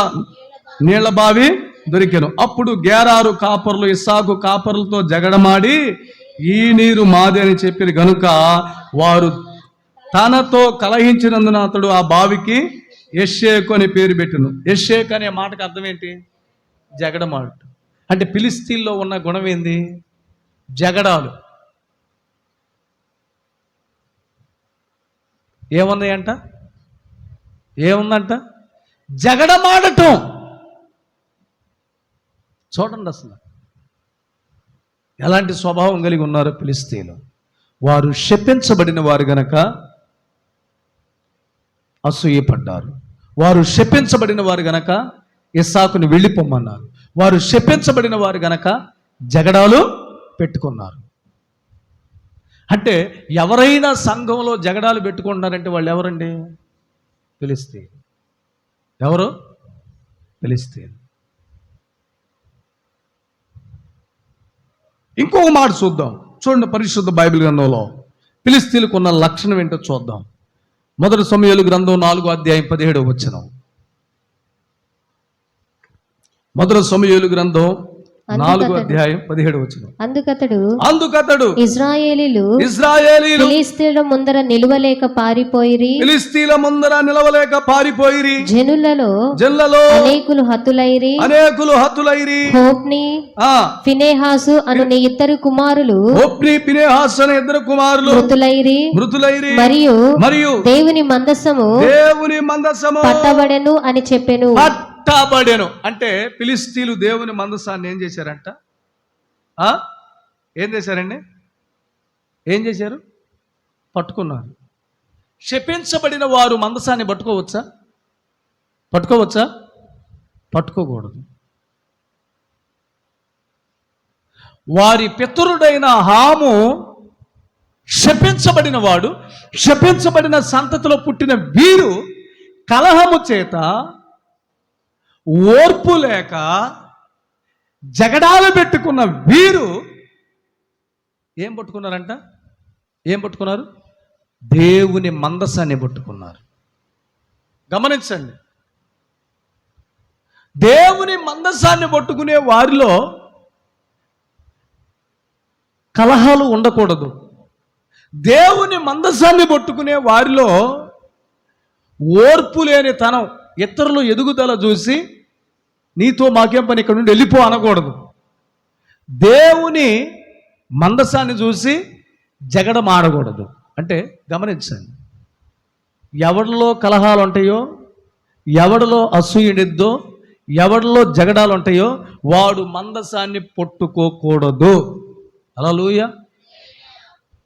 నీళ్ల బావి దొరికెను. అప్పుడు గేరారు కాపర్లు ఇస్సాకు కాపర్లతో జగడమాడి, ఈ నీరు మాది అని చెప్పిన గనుక వారు తనతో కలహించినందున అతడు ఆ బావికి ఎషేకు అని పేరు పెట్టెను. ఎషేకు అనే మాటకు అర్థం ఏంటి? జగడమాడు. అంటే ఫిలిష్తీయుల్లో ఉన్న గుణం ఏంది? జగడాలు. ఏమున్నాయంట? ఏముందంట? జగడమాడటం. చూడండి అసలు ఎలాంటి స్వభావం కలిగి ఉన్నారో ఫిలిష్తీయులు. వారు శపించబడిన వారు గనక అసూయపడ్డారు. వారు శపించబడిన వారు గనక ఇస్సాకుని వెళ్ళిపోమన్నారు. వారు శపించబడిన వారు గనక జగడాలు పెట్టుకున్నారు. అంటే ఎవరైనా సంఘంలో జగడాలు పెట్టుకుంటున్నారంటే వాళ్ళు ఎవరండి? ఫిలిష్తీయులు. ఎవరు? ఫిలిష్తీయులు. ఇంకొక మాట చూద్దాం. చూడండి, పరిశుద్ధ బైబిల్ గ్రంథంలో ఫిలిష్తీయులకు ఉన్న లక్షణం ఏంటో చూద్దాం. 1 సమూయేలు గ్రంథం 4వ అధ్యాయం 17వ వచనం. 1 సమూయేలు గ్రంథం 4వ అధ్యాయం 17వ వచనం. అందుకతడు ఇశ్రాయేలీయులు ఫిలిష్తీయుల ముందర నిలవలేక పారిపోయిరి. జనులలో అనేకులు హతులైరి. హోప్ని ఫినెహాసు అను ఇద్దరు కుమారులు మృతులైరి. మరియు దేవుని మందసము పట్టబడెను అని చెప్పెను. పట్టబడెను అంటే ఫిలిష్తీయులు దేవుని మందసాన్ని ఏం చేశారంట? ఏం చేశారండి? ఏం చేశారు? పట్టుకున్నారు. శపించబడిన వారు మందసాన్ని పట్టుకోవచ్చా? పట్టుకోకూడదు. వారి పితరుడైన హాము శపించబడిన వాడు, శపించబడిన సంతతిలో పుట్టిన వీరు కలహము చేత, ఓర్పు లేక జగడాలు పెట్టుకున్న వీరు ఏం పట్టుకున్నారంట? ఏం పట్టుకున్నారు? దేవుని మందసాన్ని పట్టుకున్నారు. గమనించండి, దేవుని మందసాన్ని పట్టుకునే వారిలో కలహాలు ఉండకూడదు. దేవుని మందసాన్ని పట్టుకునే వారిలో ఓర్పు లేని తనం, ఇతరులు ఎదుగుదల చూసి నీతో మాకేం పని, ఇక్కడ నుండి వెళ్ళిపో అనకూడదు. దేవుని మందసాన్ని చూసి జగడం ఆడకూడదు. అంటే గమనించండి, ఎవరిలో కలహాలు ఉంటాయో, ఎవరిలో అసూయనిద్దో, ఎవరిలో జగడాలు ఉంటాయో వాడు మందసాన్ని పట్టుకోకూడదు. హల్లెలూయా.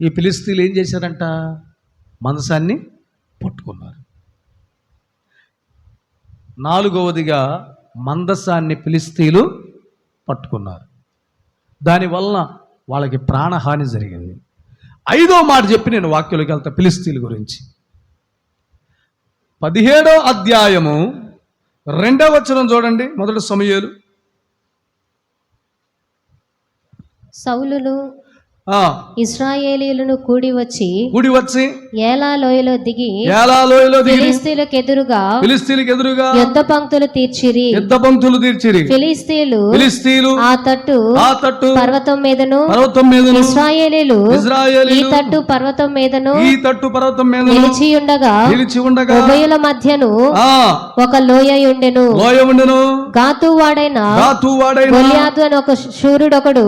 ఈ ఫిలిష్తీయులు ఏం చేశారంట? మందసాన్ని పట్టుకున్నారు. నాలుగవదిగా మందసాన్ని ఫిలిష్తీయులు పట్టుకున్నారు. దానివల్ల వాళ్ళకి ప్రాణహాని జరిగింది. ఐదో మాట చెప్పి నేను వాక్యంలోకి వెళ్తా ఫిలిష్తీయుల గురించి. 17వ అధ్యాయము 2వ వచనం చూడండి. మొదటి సమూయేలు. సౌలును ఇశ్రాయేలీయులను కూడి వచ్చి ఏలా లోయలో దిగి ఫిలిష్తీయులకు ఎదురుగా యుద్ధ పంక్తులు తీర్చిరి. ఫిలిష్తీయులు ఆ తట్టు పర్వతం మీదను ఇశ్రాయేలీయులు ఈ తట్టు పర్వతం మీదను నిలిచి ఉండగా ఉభయుల మధ్యను ఒక లోయ ఉండెను. గాతు వాడైన గొల్యాతు అని ఒక శూరుడొకడు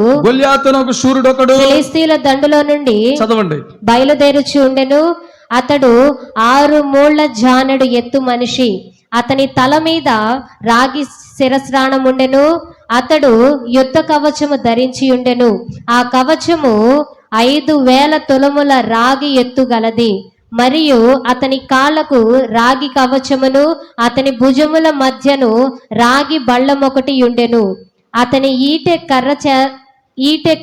ఫిలిష్తీయుల దండులో నుండి చదవండి బయలుదేరుచు ఉండెను. అతడు 6 మూళ్ల జానెడు ఎత్తు మనిషి. అతని తల మీద రాగి శిరస్రాణం ఉండెను. అతడు యుద్ధ కవచము ధరించి ఉండెను. ఆ కవచము 5,000 తులముల రాగి ఎత్తు గలది. మరియు అతని కాళ్లకు రాగి కవచమును అతని భుజముల మధ్యను రాగి బళ్ళమొకటి ఉండెను. అతని ఈటె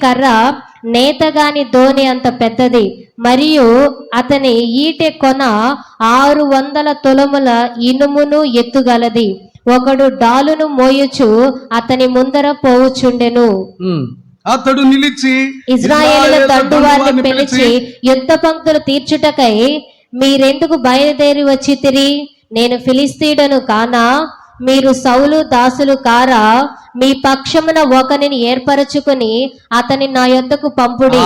కర్ర నేతగాని దోణి అంత పెద్దది. మరియు అతని ఈటె కొన 600 తులముల ఇనుమును ఎత్తుగలది. ఒకడు డాలును మోయుచు అతని ముందర పోవుచుండెను. అతడు నిలిచి ఇశ్రాయేలు దండు వారిని పిలిచి యుద్ధ పంక్తులు తీర్చుటకై మీరెందుకు బయలుదేరి వచ్చితిరి? నేను ఫిలిష్తీయుడను కానా? మీరు సౌలు దాసులు కారా? మీ పక్షమున ఒకనిని ఏర్పరచుకుని అతని నా యొద్దకు పంపుడి.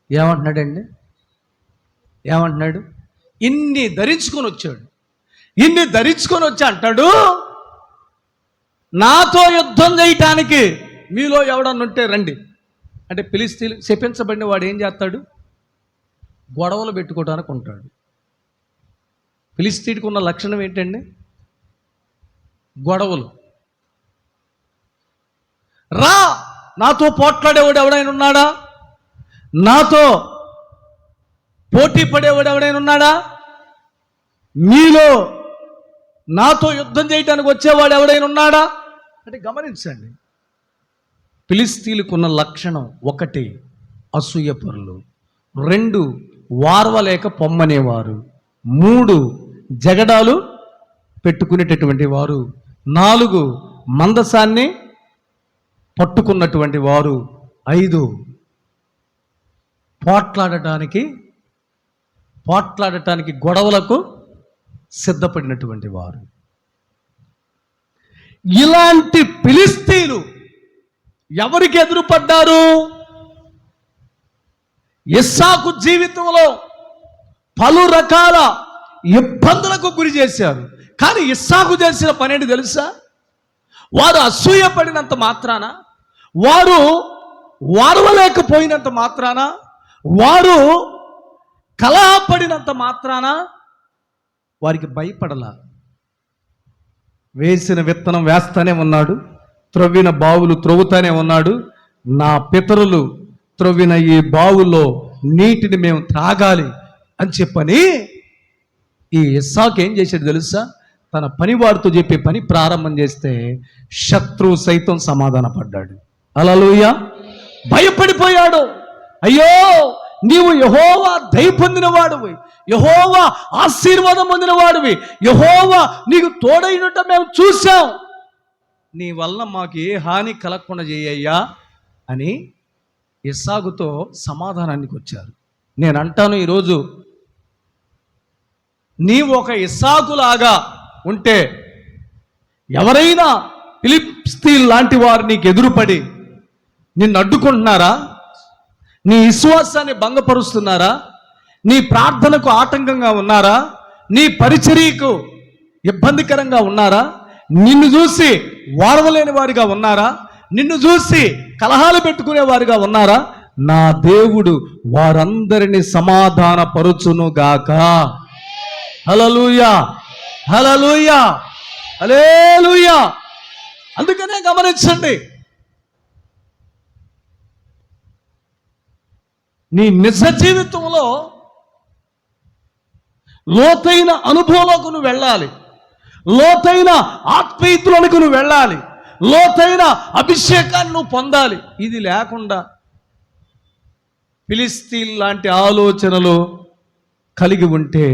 ఏమంటున్నాడండి? ఇన్ని ధరించుకొని వచ్చాడు. అంటాడు, నాతో యుద్ధం చేయటానికి మీలో ఎవడన్నా ఉంటే రండి అంటే. ఫిలిష్తీయులు శపించబడిన వాడు ఏం చేస్తాడు? గొడవలు పెట్టుకోవడానికి ఉంటాడు. ఫిలిష్తీయుడికి ఉన్న లక్షణం ఏంటండి? గొడవలు. రా, నాతో పోట్లాడేవాడు ఎవడైనా ఉన్నాడా? నాతో పోటీ పడేవాడు ఎవడైనా ఉన్నాడా? మీలో నాతో యుద్ధం చేయడానికి వచ్చేవాడు ఎవడైనా ఉన్నాడా అంటే గమనించండి. ఫిలిష్తీయులకు ఉన్న లక్షణం 1 అసూయపరులు, 2 వార్వలేక పొమ్మనేవారు, 3 జగడాలు పెట్టుకునేటటువంటి వారు, 4 మందసాన్ని పట్టుకున్నటువంటి వారు, 5 పోట్లాడటానికి గొడవలకు సిద్ధపడినటువంటి వారు. ఇలాంటి ఫిలిష్తీయులు ఎవరికి ఎదురుపడ్డారు? ఇస్సాకు జీవితంలో పలు రకాల ఇబ్బందులకు గురి చేశారు. కానీ ఇస్సాకు చేసిన పని ఏంటి తెలుసా? వారు అసూయపడినంత మాత్రాన, వారు వారవలేకపోయినంత మాత్రాన, వారు కలహపడినంత మాత్రాన వారికి భయపడలా. వేసిన విత్తనం వేస్తానే ఉన్నాడు, త్రవ్విన బావులు త్రవ్వుతానే ఉన్నాడు. నా పితరులు త్రవ్విన ఈ బావుల్లో నీటిని మేము త్రాగాలి అని చెప్పని ఈ ఇస్సాకు ఏం చేశాడు తెలుసా? తన పనివారితో చెప్పే పని ప్రారంభం చేస్తే శత్రువు సైతం సమాధాన పడ్డాడు. హల్లెలూయా. భయపడిపోయాడు. అయ్యో, నీవు యెహోవా దయ పొందిన వాడివి, యెహోవా ఆశీర్వాదం పొందిన వాడివి, యెహోవా నీకు తోడైనట్ట మేము చూసాం, నీ వల్ల మాకు ఏ హాని కలగకుండా చేయయ్యా అని ఇస్సాకుతో సమాధానానికి వచ్చారు. నేను అంటాను, ఈరోజు నీవు ఒక ఇస్సాకులాగా ఉంటే ఎవరైనా ఫిలిష్తీయులు లాంటి వారు నీకు ఎదురుపడి నిన్ను అడ్డుకుంటున్నారా? నీ విశ్వాసాన్ని భంగపరుస్తున్నారా? నీ ప్రార్థనకు ఆటంకంగా ఉన్నారా? నీ పరిచర్యకు ఇబ్బందికరంగా ఉన్నారా? నిన్ను చూసి వారవలేని వారిగా ఉన్నారా? నిన్ను చూసి కలహాలు పెట్టుకునే వారిగా ఉన్నారా? నా దేవుడు వారందరినీ సమాధానపరుచునుగాక. హల్లెలూయా, హల్లెలూయా. హల్లెలూయా. అందుకనే గమనించండి, నీ నిజ జీవితంలో లోతైన అనుభవంలోకి నువ్వు వెళ్ళాలి, లోతైన ఆత్మీయతలోనికి నువ్వు వెళ్ళాలి, లోతైన అభిషేకాన్ని నువ్వు పొందాలి. ఇది లేకుండా ఫిలిస్తీన్ లాంటి ఆలోచనలు కలిగి ఉంటే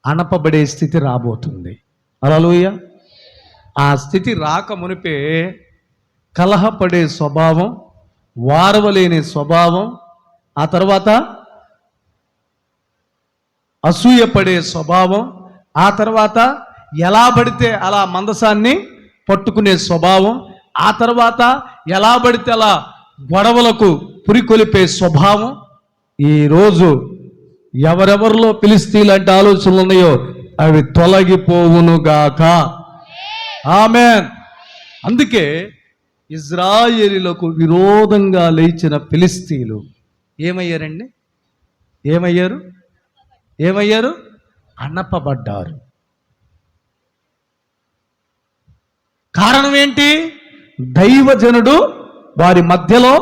అణపబడే స్థితి రాబోతుంది. హల్లెలూయా. ఆ స్థితి రాక మునిపే కలహపడే స్వభావం, వారవలేని స్వభావం, ఆ తర్వాత అసూయపడే స్వభావం, ఆ తర్వాత ఎలా పడితే అలా మందసాన్ని పట్టుకునే స్వభావం, ఆ తర్వాత ఎలా పడితే అలా గొడవలకు పురికొలిపే స్వభావం ఈరోజు ఎవరెవరిలో ఫిలిస్తీన్ లాంటి ఆలోచనలు ఉన్నాయో అవి తొలగిపోవునుగాక. ఆమేన్. అందుకే ఇజ్రాయేలీలకు విరోధంగా లేచిన ఫిలిస్తీన్లు ఏమయ్యారండి? ఏమయ్యారు? అణపబడ్డారు. కారణం ఏంటి? దైవజనుడు వారి మధ్యలో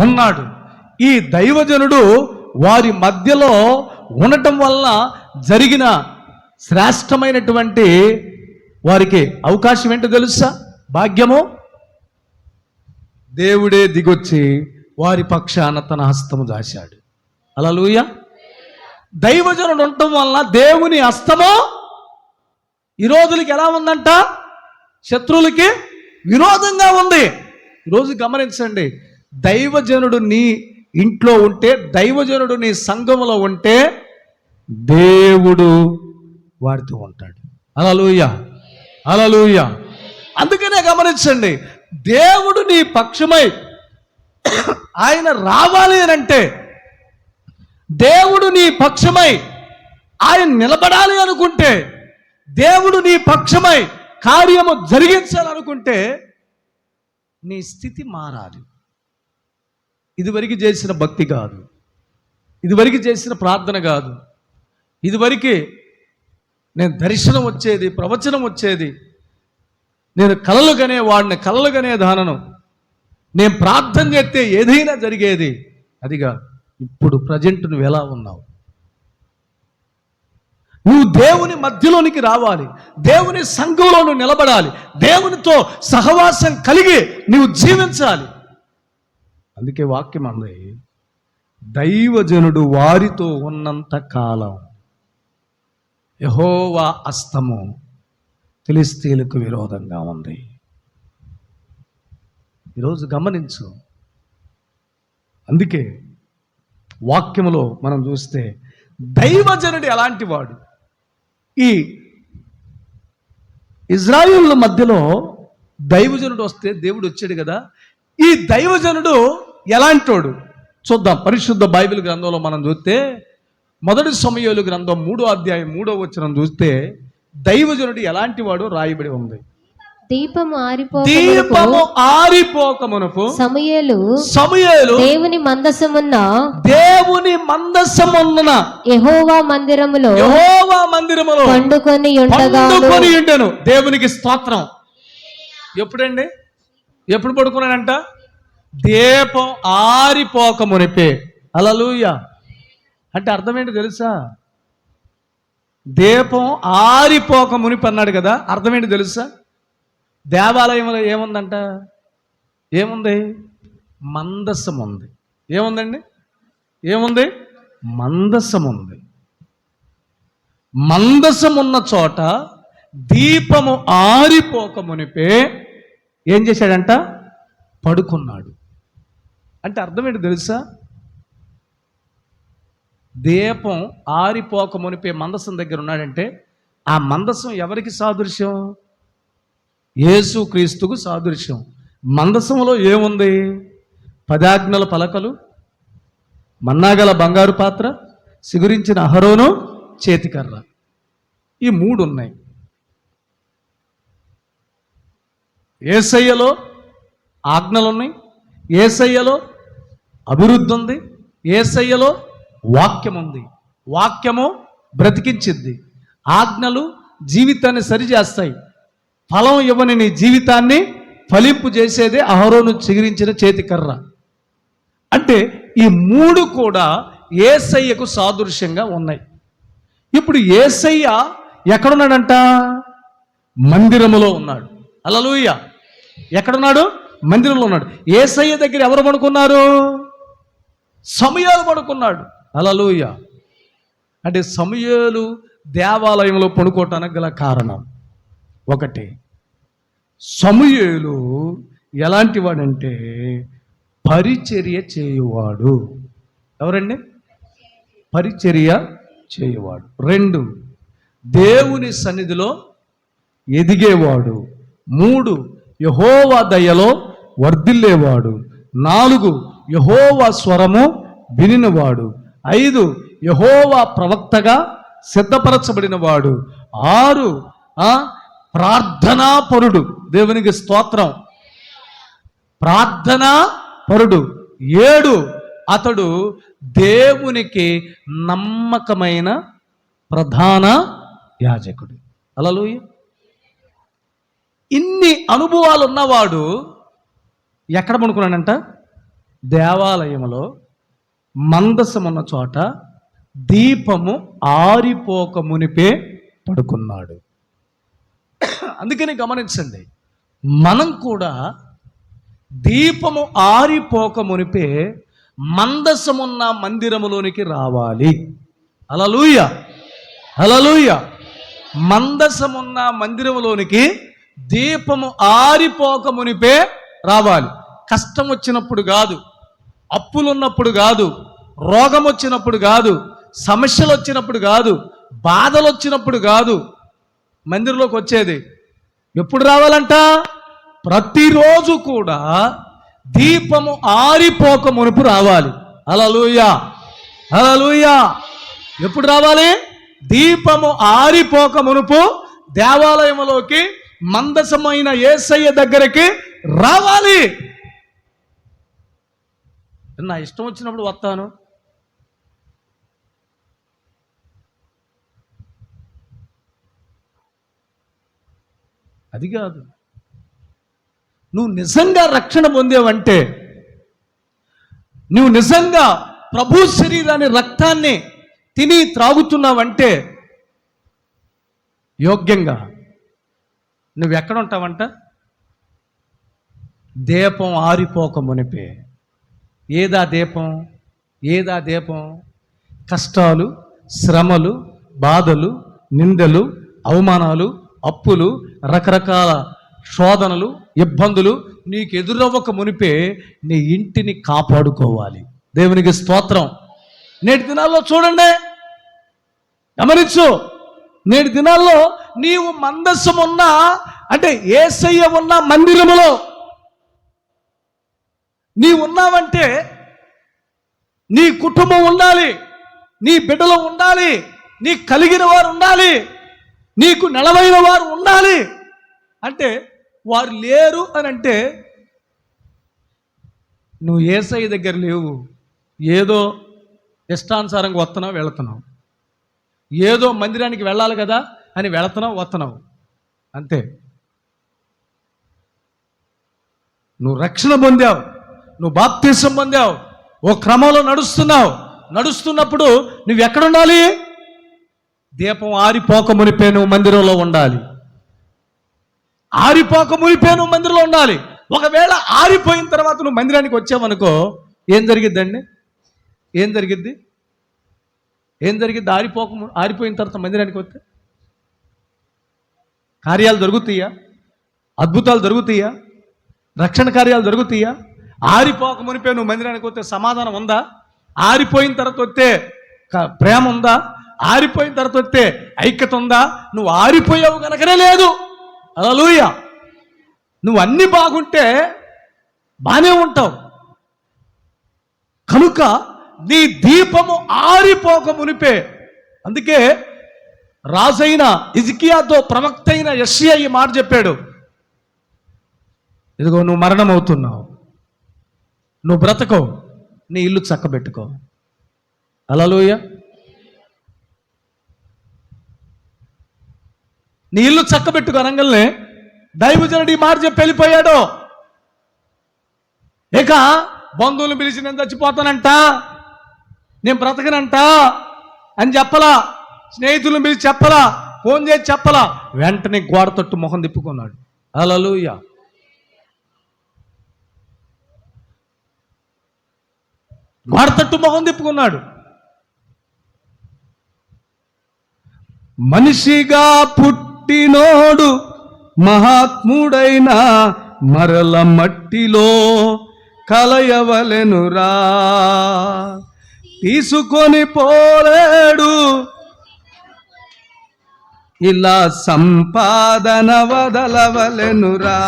ఉన్నాడు. ఈ దైవజనుడు వారి మధ్యలో ఉండటం వల్ల జరిగిన శ్రేష్టమైనటువంటి వారికి అవకాశం ఏంటో తెలుసా? భాగ్యము. దేవుడే దిగొచ్చి వారి పక్షాన తన హస్తము దాశాడు. హల్లెలూయా. దైవజనుడు ఉండటం వల్ల దేవుని హస్తము ఈ రోజులకి ఎలా ఉందంట? శత్రువులకి విరోధంగా ఉంది. ఈరోజు గమనించండి, దైవజనుడు నీ ఇంట్లో ఉంటే, దైవజనుడు నీ సంఘములో ఉంటే దేవుడు వారితో ఉంటాడు. హల్లెలూయా, హల్లెలూయా. అందుకనే గమనించండి, దేవుడు నీ పక్షమై ఆయన రావాలి అని అంటే, దేవుడు నీ పక్షమై ఆయన నిలబడాలి అనుకుంటే, దేవుడు నీ పక్షమై కార్యము జరిగించాలనుకుంటే నీ స్థితి మారాలి. ఇదివరకు చేసిన భక్తి కాదు, ఇదివరకు చేసిన ప్రార్థన కాదు, ఇదివరకు నేను దర్శనం వచ్చేది, ప్రవచనం వచ్చేది, నేను కలలు కనే దానను, నేను ప్రార్థన చేస్తే ఏదైనా జరిగేది, అదిగా. ఇప్పుడు ప్రజెంట్ నువ్వు ఎలా ఉన్నావు? నువ్వు దేవుని మధ్యలోనికి రావాలి, దేవుని సంఘంలో నువ్వు నిలబడాలి, దేవునితో సహవాసం కలిగి నువ్వు జీవించాలి. అందుకే వాక్యం అంది, దైవజనుడు వారితో ఉన్నంత కాలం యెహోవా హస్తము ఫిలిస్తీయులకు విరోధంగా ఉంది. ఈరోజు గమనించు. అందుకే వాక్యములో మనం చూస్తే దైవజనుడు ఎలాంటి వాడు? ఈ ఇజ్రాయేలుల మధ్యలో దైవజనుడు వస్తే దేవుడు వచ్చాడు కదా, ఈ దైవజనుడు ఎలాంటోడు చూద్దాం. పరిశుద్ధ బైబిల్ గ్రంథంలో మనం చూస్తే మొదటి సమూయేలు గ్రంథం 3వ అధ్యాయం 3వ వచనం చూస్తే దైవజనుడు ఎలాంటి వాడు రాయబడి ఉంది. దీపము ఆరిపోకమునపు సమూయేలు దేవుని మందసమున్న యెహోవా మందిరములో పండుకొని ఉండెను. దేవునికి స్తోత్రం. ఎప్పుడండి? ఎప్పుడు పడుకున్నాడంట? దీపం ఆరిపోకమునిపే. హల్లెలూయా. అంటే అర్థం ఏంటి తెలుసా? దీపం ఆరిపోకమునిపి అన్నాడు కదా, అర్థం ఏంటి తెలుసా? దేవాలయంలో ఏముందంట? ఏముంది? మందసం ఉంది. ఏముందండి? ఏముంది? మందసం ఉంది. మందసం ఉన్న చోట దీపము ఆరిపోకమునిపే ఏం చేశాడంట? పడుకున్నాడు. అంటే అర్థం ఏంటి తెలుసా? దీపం ఆరిపోకమునిపే మందసం దగ్గర ఉన్నాడంటే ఆ మందసం ఎవరికి సాదృశ్యం? యేసు క్రీస్తుకు సాదృశ్యం. మందసంలో ఏముంది? 10 ఆజ్ఞల పలకలు, మన్నాగల బంగారు పాత్ర, సిగురించిన అహరోను చేతికర్ర, ఈ 3 ఉన్నాయి. యేసయ్యలో ఆజ్ఞలు ఉన్నాయి, యేసయ్యలో అభివృద్ధి ఉంది, యేసయ్యలో వాక్యం ఉంది. వాక్యము బ్రతికించింది, ఆజ్ఞలు జీవితాన్ని సరిచేస్తాయి. ఫలం ఇవ్వని నీ జీవితాన్ని ఫలింపు చేసేదే అహరోను చిగురించిన చేతికర్ర. అంటే ఈ మూడు కూడా యేసయ్యకు సాదృశ్యంగా ఉన్నాయి. ఇప్పుడు యేసయ్య ఎక్కడున్నాడంట? మందిరములో ఉన్నాడు. హల్లెలూయా. ఎక్కడున్నాడు? మందిరంలో ఉన్నాడు. యేసయ్య దగ్గర ఎవరు పడుకున్నారు? సమూయేలు పడుకున్నాడు. హల్లెలూయా. అంటే సమూయేలు దేవాలయంలో పడుకోవటానికి గల కారణం ఒకటి, సమూయేలు ఎలాంటి వాడంటే పరిచర్య చేయువాడు. ఎవరండి? పరిచర్య చేయువాడు. 2, దేవుని సన్నిధిలో ఎదిగేవాడు. 3, యెహోవా దయలో వర్ధిల్లేవాడు. 4, యెహోవా స్వరము వినినవాడు. 5, యెహోవా ప్రవక్తగా సిద్ధపరచబడినవాడు. 6, ప్రార్థనాపరుడు. దేవునికి స్తోత్రం. ప్రార్థనాపరుడు. 7, అతడు దేవునికి నమ్మకమైన ప్రధాన యాజకుడు. హల్లెలూయా. ఇన్ని అనుభవాలు ఉన్నవాడు ఎక్కడ పడుకున్నాడంట? దేవాలయంలో మందసం ఉన్న చోట దీపము ఆరిపోక మునిపే పడుకున్నాడు. అందుకని గమనించండి, మనం కూడా దీపము ఆరిపోక మునిపే మందసమున్న మందిరములోనికి రావాలి. హల్లెలూయా. హల్లెలూయా. మందసమున్న మందిరములోనికి దీపము ఆరిపోక మునిపే రావాలి. కష్టం వచ్చినప్పుడు కాదు, అప్పులు ఉన్నప్పుడు కాదు, రోగం వచ్చినప్పుడు కాదు, సమస్యలు వచ్చినప్పుడు కాదు, బాధలు వచ్చినప్పుడు కాదు మందిరంలోకి వచ్చేది. ఎప్పుడు రావాలంట? ప్రతిరోజు కూడా దీపము ఆరిపోక మునుపు రావాలి. హల్లెలూయా. హల్లెలూయా. ఎప్పుడు రావాలి? దీపము ఆరిపోక మునుపు దేవాలయంలోకి మందసమైన యేసయ్య దగ్గరికి రావాలి. నా ఇష్టం వచ్చినప్పుడు వస్తాను, అది కాదు. నువ్వు నిజంగా రక్షణ పొందేవంటే, నువ్వు నిజంగా ప్రభు శరీరాన్ని రక్తాన్ని తిని త్రాగుతున్నావంటే యోగ్యంగా నువ్వు ఎక్కడ ఉంటావంట? దీపం ఆరిపోక మునిపే. ఏదా దీపం? ఏదా దీపం? కష్టాలు, శ్రమలు, బాధలు, నిందలు, అవమానాలు, అప్పులు, రకరకాల శోధనలు, ఇబ్బందులు నీకు ఎదురవ్వక మునిపే నీ ఇంటిని కాపాడుకోవాలి. దేవునికి స్తోత్రం. నేటి దినాల్లో చూడండి, గమనించు. నేటి దినాల్లో నీవు మందస్సం ఉన్నా, అంటే యేసయ్య ఉన్న మందిరములో నీవు ఉన్నావంటే నీ కుటుంబం ఉండాలి, నీ బిడ్డలు ఉండాలి, నీ కలిగిన వారు ఉండాలి, నీకు నెలవైన వారు ఉండాలి. అంటే వారు లేరు అని అంటే నువ్వు యేసయ్య దగ్గర లేవు. ఏదో ఇష్టానుసారంగా వస్తున్నావు, వెళుతున్నావు. ఏదో మందిరానికి వెళ్ళాలి కదా అని వెళుతున్నావు, వస్తున్నావు, అంతే. నువ్వు రక్షణ పొందావు, నువ్వు బాప్తిసం పొందావు, ఓ క్రమంలో నడుస్తున్నావు. నడుస్తున్నప్పుడు నువ్వు ఎక్కడుండాలి? దీపం ఆరిపోక మునిపే నువ్వు మందిరంలో ఉండాలి. ఆరిపోక మునిపే నువ్వు మందిరంలో ఉండాలి. ఒకవేళ ఆరిపోయిన తర్వాత నువ్వు మందిరానికి వచ్చావనుకో, ఏం జరిగిద్దండి? ఏం జరిగిద్ది? ఏం జరిగిద్ది? ఆరిపోయిన తర్వాత మందిరానికి వస్తే కార్యాలు జరుగుతాయా? అద్భుతాలు జరుగుతాయా? రక్షణ కార్యాలు జరుగుతాయా? ఆరిపోక మునిపే నువ్వు మందిరానికి వస్తే సమాధానం ఉందా? ఆరిపోయిన తర్వాత వస్తే ప్రేమ ఉందా? ఆరిపోయిన తర్వాత వస్తే ఐక్యత ఉందా? నువ్వు ఆరిపోయావు కనుకనే లేదు. హల్లెలూయా. నువ్వు అన్ని బాగుంటే బానే ఉంటావు. కనుక నీ దీపము ఆరిపోక మునిపే. అందుకే రాజైన హిజ్కియాతో ప్రవక్త అయిన యెషయా ఈ మాట చెప్పాడు. ఇదిగో నువ్వు మరణం అవుతున్నావు, నువ్వు బ్రతకో, నీ ఇల్లు చక్కబెట్టుకో. హల్లెలూయా. నీ ఇల్లు చక్కబెట్టుకో రంగల్నే దైవజనుడు ఈ మాట చెప్పి వెళ్ళిపోయాడు. ఇక బంధువులు పిలిచి నేను చచ్చిపోతానంట, నేను బ్రతకనంట అని చెప్పలా, స్నేహితులను పిలిచి చెప్పలా, ఫోన్ చేసి చెప్పలా, వెంటనే గోడ తట్టు మొహం తిప్పుకున్నాడు. హల్లెలూయా. గోడ తట్టు మొహం తిప్పుకున్నాడు. మనిషిగా పుట్టినోడు మహాత్ముడైన మరల మట్టిలో కలయవలెనురా, తీసుకొని పోలేడు ఇలా సంపాదన వదలవలెనురా.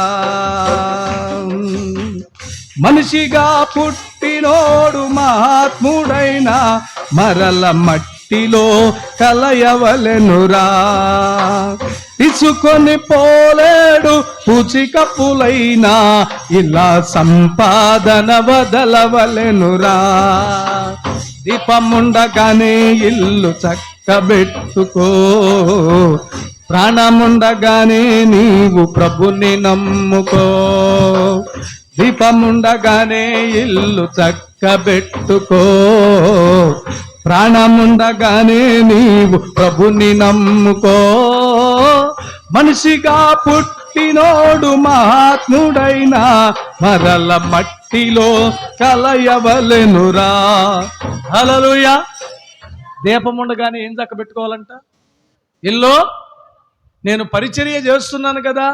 మనిషిగా పుట్టినోడు మహాత్ముడైన మరల మట్టిలో కలయవలెనురా, తీసుకొని పోలేడు పూచికప్పులైనా ఇలా సంపాదన వదలవలెనురా. దీపముండగానే ఇల్లు చక్కబెట్టుకో, ప్రాణముండగానే నీవు ప్రభుని నమ్ముకో. దీపముండగానే ఇల్లు చక్కబెట్టుకో, ప్రాణముండగానే నీవు ప్రభుని నమ్ముకో. మనిషిగా పుట్టినోడు మహాత్ముడైన మరల మట్టిలో కలయవలెనురా. హల్లెలూయా. దీపం ఉండగానే ఏం చక్క పెట్టుకోవాలంట? ఇల్లు నేను పరిచర్య చేస్తున్నాను కదా,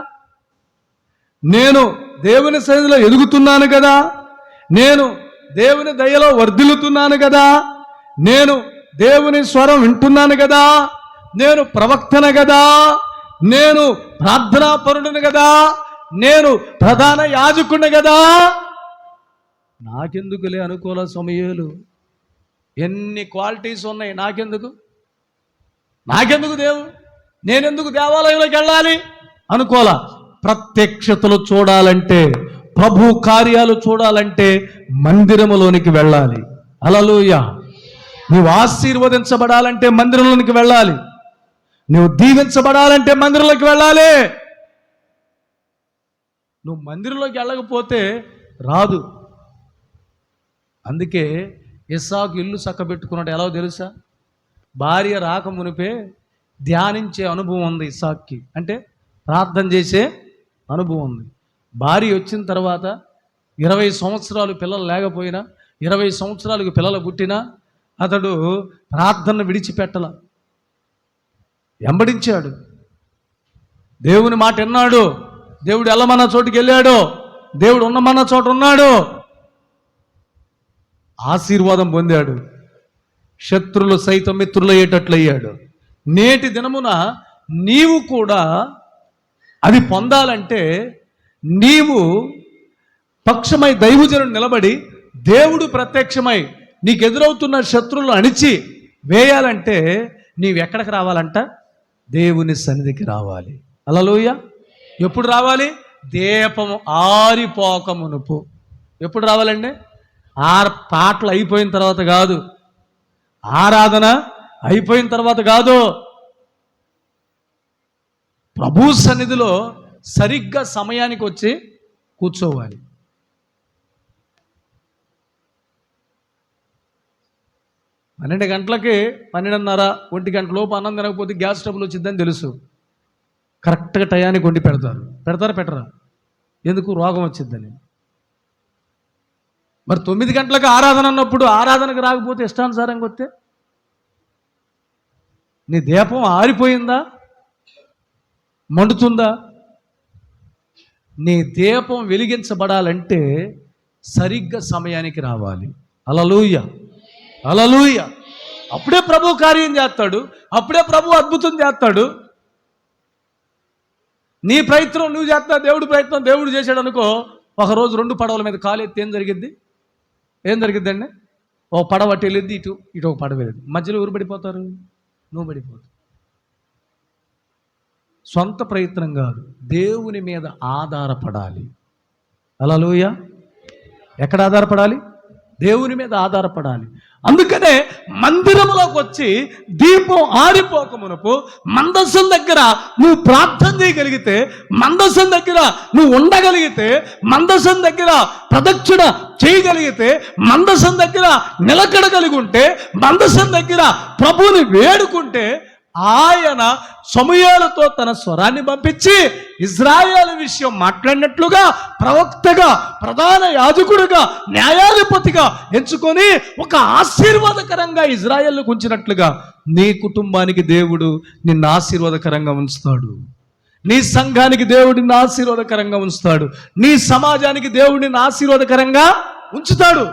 నేను దేవుని సన్నిధిలో ఎదుగుతున్నాను కదా, నేను దేవుని దయలో వర్ధిల్లుతున్నాను కదా, నేను దేవుని స్వరం వింటున్నాను కదా, నేను ప్రవక్తన కదా, నేను ప్రార్థనాపరుడును కదా, నేను ప్రధాన యాజకుడిని కదా, నాకెందుకులే అనుకూల సమయాలు, ఎన్ని క్వాలిటీస్ ఉన్నాయి, నాకెందుకు దేవుడు, నేనెందుకు దేవాలయంలోకి వెళ్ళాలి అనుకోలా. ప్రత్యక్షతలు చూడాలంటే, ప్రభు కార్యాలు చూడాలంటే మందిరములోనికి వెళ్ళాలి. హల్లెలూయా. నువ్వు ఆశీర్వదించబడాలంటే మందిరంలోనికి వెళ్ళాలి, నువ్వు దీవించబడాలంటే మందిరంలోకి వెళ్ళాలి. నువ్వు మందిరంలోకి వెళ్ళకపోతే రాదు. అందుకే ఇస్సాకు ఇల్లు చక్కబెట్టుకున్నాడు. ఎలా తెలుసా? భార్య రాక మునిపే ధ్యానించే అనుభవం ఉంది ఇస్సాక్కి, అంటే ప్రార్థన చేసే అనుభవం ఉంది. భార్య వచ్చిన తర్వాత 20 సంవత్సరాలు పిల్లలు లేకపోయినా, 20 సంవత్సరాలకు పిల్లలు పుట్టినా అతడు ప్రార్థన విడిచిపెట్టల, వెంబడించాడు. దేవుని మాట విన్నాడు, దేవుడు వెళ్ళమన్న చోటుకి వెళ్ళాడు, దేవుడు ఉన్నమన్న చోట ఉన్నాడు, ఆశీర్వాదం పొందాడు. శత్రులు సైతం మిత్రులయ్యేటట్లయ్యాడు. నేటి దినమున నీవు కూడా అది పొందాలంటే, నీవు పక్షమై దైవజనుడు నిలబడి దేవుడు ప్రత్యక్షమై నీకు ఎదురవుతున్న శత్రువులు అణిచి వేయాలంటే నీవెక్కడికి రావాలంట? దేవుని సన్నిధికి రావాలి. హల్లెలూయా. ఎప్పుడు రావాలి? దీపము ఆరిపోకమునుపు. ఎప్పుడు రావాలండి? పాటలు అయిపోయిన తర్వాత కాదు, ఆరాధన అయిపోయిన తర్వాత కాదు, ప్రభు సన్నిధిలో సరిగ్గా సమయానికి వచ్చి కూర్చోవాలి. పన్నెండు గంటలకి 12:30, 1 గంట లోపు అన్నం తినకపోతే గ్యాస్ ట్రబుల్ వచ్చిందని తెలుసు. కరెక్ట్గా టయానికి వండి పెడతారా పెట్టరా? ఎందుకు? రోగం వచ్చిందని. మరి 9 గంటలకు ఆరాధన అన్నప్పుడు ఆరాధనకు రాకపోతే ఇష్టానుసారంగా వస్తే నీ దీపం ఆరిపోయిందా? మండుతుందా? నీ దీపం వెలిగించబడాలంటే సరిగ్గా సమయానికి రావాలి. హల్లెలూయా. హల్లెలూయా. అప్పుడే ప్రభు కార్యం చేస్తాడు, అప్పుడే ప్రభు అద్భుతం చేస్తాడు. నీ ప్రయత్నం నువ్వు చేస్తా, దేవుడి ప్రయత్నం దేవుడు చేశాడు అనుకో. ఒకరోజు 2 పడవల మీద కాలెత్తి ఏం జరిగిద్దండి? ఓ పడవ అటు వెళ్ళిద్ది, ఇటు ఒక పడవ వెళ్ళింది. మధ్యలో ఎవరు పడిపోతారు? నువ్వు పడిపోతావు. సొంత ప్రయత్నం కాదు, దేవుని మీద ఆధారపడాలి. హల్లెలూయా. ఎక్కడ ఆధారపడాలి? దేవుని మీద ఆధారపడాలి. అందుకనే మందిరంలోకి వచ్చి దీపం ఆరిపోకమునపు మందసం దగ్గర నువ్వు ప్రార్థన చేయగలిగితే, మందసం దగ్గర నువ్వు ఉండగలిగితే, మందసం దగ్గర ప్రదక్షిణ చేయగలిగితే, మందసం దగ్గర నిలకడగలిగి ఉంటే, మందసం దగ్గర ప్రభువుని వేడుకుంటే, ఆయన సమూయేలుతో తన స్వరాన్ని పంపించి ఇజ్రాయేలు విషయం మాట్లాడినట్లుగా ప్రవక్తగా, ప్రధాన యాజకుడిగా, న్యాయాధిపతిగా ఎంచుకొని ఒక ఆశీర్వాదకరంగా ఇజ్రాయేలుకు ఉంచినట్లుగా నీ కుటుంబానికి దేవుడు నిన్ను ఆశీర్వాదకరంగా ఉంచుతాడు. నీ సంఘానికి దేవుడు నిన్ను ఆశీర్వాదకరంగా ఉంచుతాడు. నీ సమాజానికి దేవుడు నిన్ను ఆశీర్వాదకరంగా ఉంచుతాడు.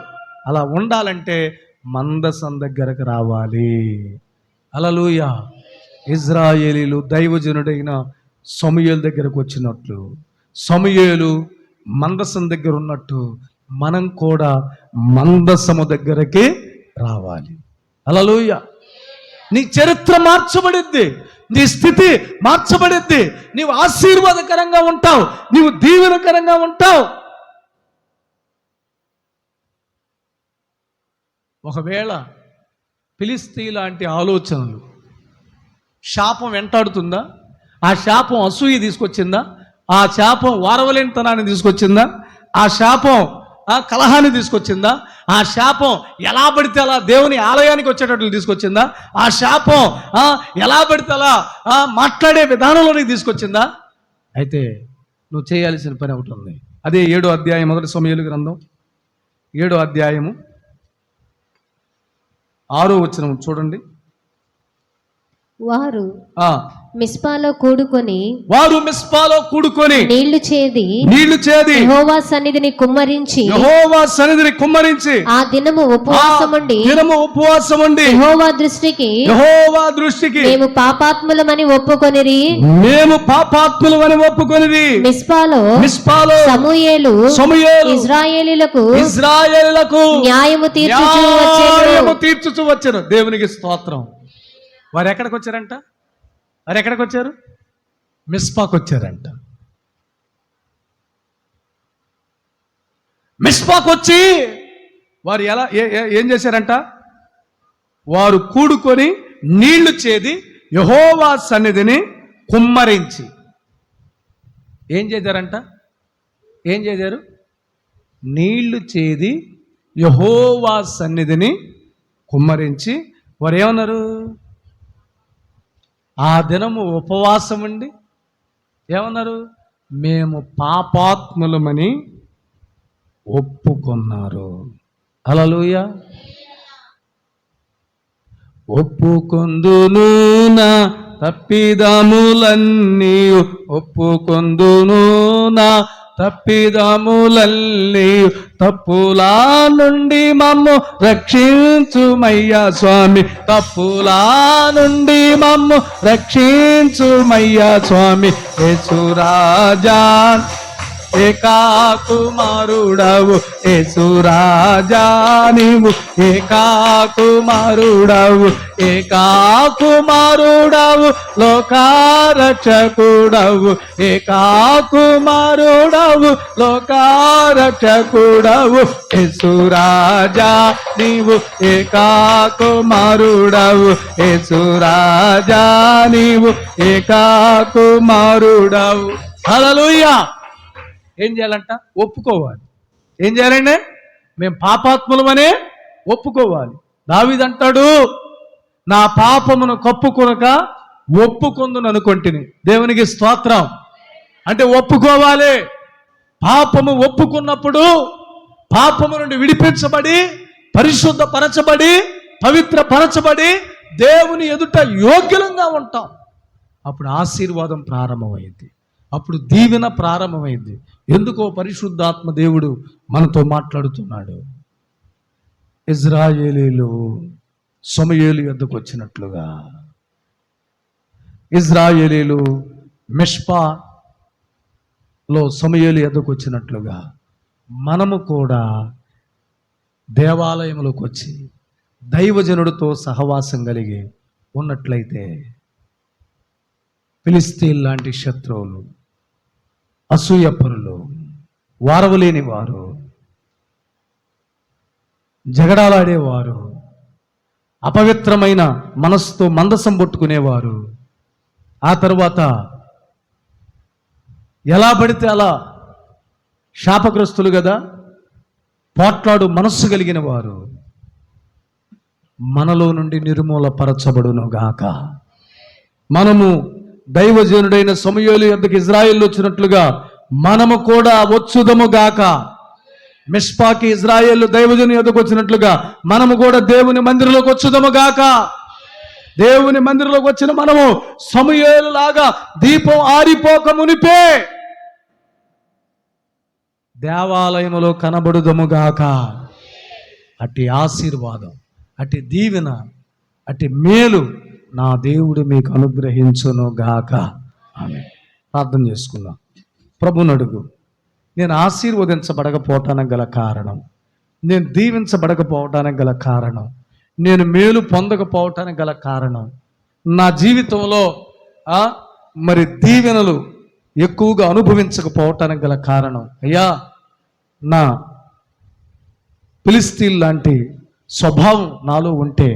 అలా ఉండాలంటే మందసం దగ్గరకు రావాలి. హల్లెలూయా. ఇజ్రాయేలీలు దైవజనుడైన సమూయేలు దగ్గరకు వచ్చినట్లు, సమూయేలు మందసం దగ్గర ఉన్నట్టు మనం కూడా మందసము దగ్గరికి రావాలి. హల్లెలూయా. నీ చరిత్ర మార్చబడిద్ది, నీ స్థితి మార్చబడిద్ది, నీవు ఆశీర్వాదకరంగా ఉంటావు, నీవు దీవెనకరంగా ఉంటావు. ఒకవేళ ఫిలిస్తీ లాంటి ఆలోచనలు శాపం వెంటాడుతుందా? ఆ శాపం అసూయ తీసుకొచ్చిందా? ఆ శాపం వారవలేనితనాన్ని తీసుకొచ్చిందా? ఆ శాపం కలహాన్ని తీసుకొచ్చిందా? ఆ శాపం ఎలా పడితే అలా దేవుని ఆలయానికి వచ్చేటట్లు తీసుకొచ్చిందా? ఆ శాపం ఎలా పడితే అలా మాట్లాడే విధానంలోనికి తీసుకొచ్చిందా? అయితే నువ్వు చేయాల్సిన పని ఒకటి ఉంది. అదే 7వ అధ్యాయం, మొదటి సమూయేలు గ్రంథం 7వ అధ్యాయము 6వ వచనం చూడండి. వారు మిస్పాలో కూడుకొని నీళ్లు చేది యెహోవా సన్నిధిని కుమ్మరించి ఆ దినము ఉపవాసముండి యెహోవా దృష్టికి మేము పాపాత్ములమని ఒప్పుకొనిరి. మిస్పాలో సమూయేలు ఇశ్రాయేలీయులకు న్యాయము తీర్చుచు వచ్చెను. దేవునికి స్తోత్రం. వారు ఎక్కడికి వచ్చారంట? మిస్పాకు వచ్చారంట. మిస్పాకు వచ్చి వారు ఏం చేశారంట? వారు కూడుకొని నీళ్లు చేది యెహోవా సన్నిధిని కుమ్మరించి ఏం చేశారంట? నీళ్లు చేది యెహోవా సన్నిధిని కుమ్మరించి వారు ఏమన్నారు? ఆ దినము ఉపవాసం ఉండి ఏమన్నారు? మేము పాపాత్ములమని ఒప్పుకున్నారు. హల్లెలూయా. ఒప్పుకొందును నా తప్పిదములన్నీ, ఒప్పుకొందును నా తప్పిదములన్నీ, తప్పులా నుండి మమ్ము రక్షించుమయ్యా స్వామి, తప్పులా నుండి మమ్ము రక్షించుమయ్యా స్వామి. యేసురాజా ఏకా కుమారుడవు, యేసురాజా నీవు ఏకా కుమారుడవు, ఏకా కుమారుడవు, లోకారక్షకుడవు, ఏకా కుమారుడవు, లోకారక్షకుడవు. యేసురాజా నీవు ఏకా కుమారుడవు, యేసురాజా నీవు ఏకా కుమారుడవు. హల్లెలూయా. ఏం చేయాలంట? ఒప్పుకోవాలి. ఏం చేయాలండి? మేము పాపాత్ములమనే ఒప్పుకోవాలి. దావీదు అంటాడు, నా పాపమును కప్పుకొనక ఒప్పుకొందును అనుకొంటిని. దేవునికి స్తోత్రం. అంటే ఒప్పుకోవాలి. పాపము ఒప్పుకున్నప్పుడు పాపము నుండి విడిపించబడి, పరిశుద్ధపరచబడి, పవిత్రపరచబడి దేవుని ఎదుట యోగ్యులంగా ఉంటాం. అప్పుడు ఆశీర్వాదం ప్రారంభమైంది, అప్పుడు దీవెన ప్రారంభమైంది. ఎందుకో పరిశుద్ధాత్మ దేవుడు మనతో మాట్లాడుతున్నాడు. ఇజ్రాయేలీలు సమూయేలు యొద్దకు వచ్చినట్లుగా, ఇజ్రాయేలీలు మిస్పాలో సమూయేలు యొద్దకు వచ్చినట్లుగా మనము కూడా దేవాలయంలోకి వచ్చి దైవజనుడితో సహవాసం కలిగి ఉన్నట్లయితే ఫిలిస్తీన్ లాంటి శత్రువులు, అసూయపరులు, వారవలేని వారు, జగడాలాడేవారు అపవిత్రమైన మనస్సుతో మందసం పట్టుకునేవారు. ఆ తర్వాత ఎలా పడితే అలా శాపగ్రస్తులు కదా, పోట్లాడు మనస్సు కలిగిన వారు మనలో నుండి నిర్మూలపరచబడును గాక. మనము దైవజనుడైన సమూయేలు యొద్దకు ఇజ్రాయేలు వచ్చినట్లుగా మనము కూడా వచ్చుదము గాక. మిస్పాకి ఇజ్రాయేలు దైవజను యొద్దకు వచ్చినట్లుగా మనము కూడా దేవుని మందిరంలోకి వచ్చుదము గాక. దేవుని మందిరంలోకి వచ్చిన మనము సమూయేలు లాగా దీపం ఆరిపోక మునిపే దేవాలయములో కనబడుదము గాక. అట్టి ఆశీర్వాదం, అట్టి దీవెన, అట్టి మేలు నా దేవుడు మీకు అనుగ్రహించును గాక. ఆమేన్. ప్రార్థన చేసుకుందాం. ప్రభువుని అడుగు. నేను ఆశీర్వదించబడకపోవటానికి గల కారణం, నేను దీవించబడకపోవటానికి గల కారణం, నేను మేలు పొందకపోవటానికి గల కారణం, నా జీవితంలో మరి దీవెనలు ఎక్కువగా అనుభవించకపోవటానికి గల కారణం, అయ్యా నా ఫిలిష్తీయుల లాంటి స్వభావం నాలో ఉంటే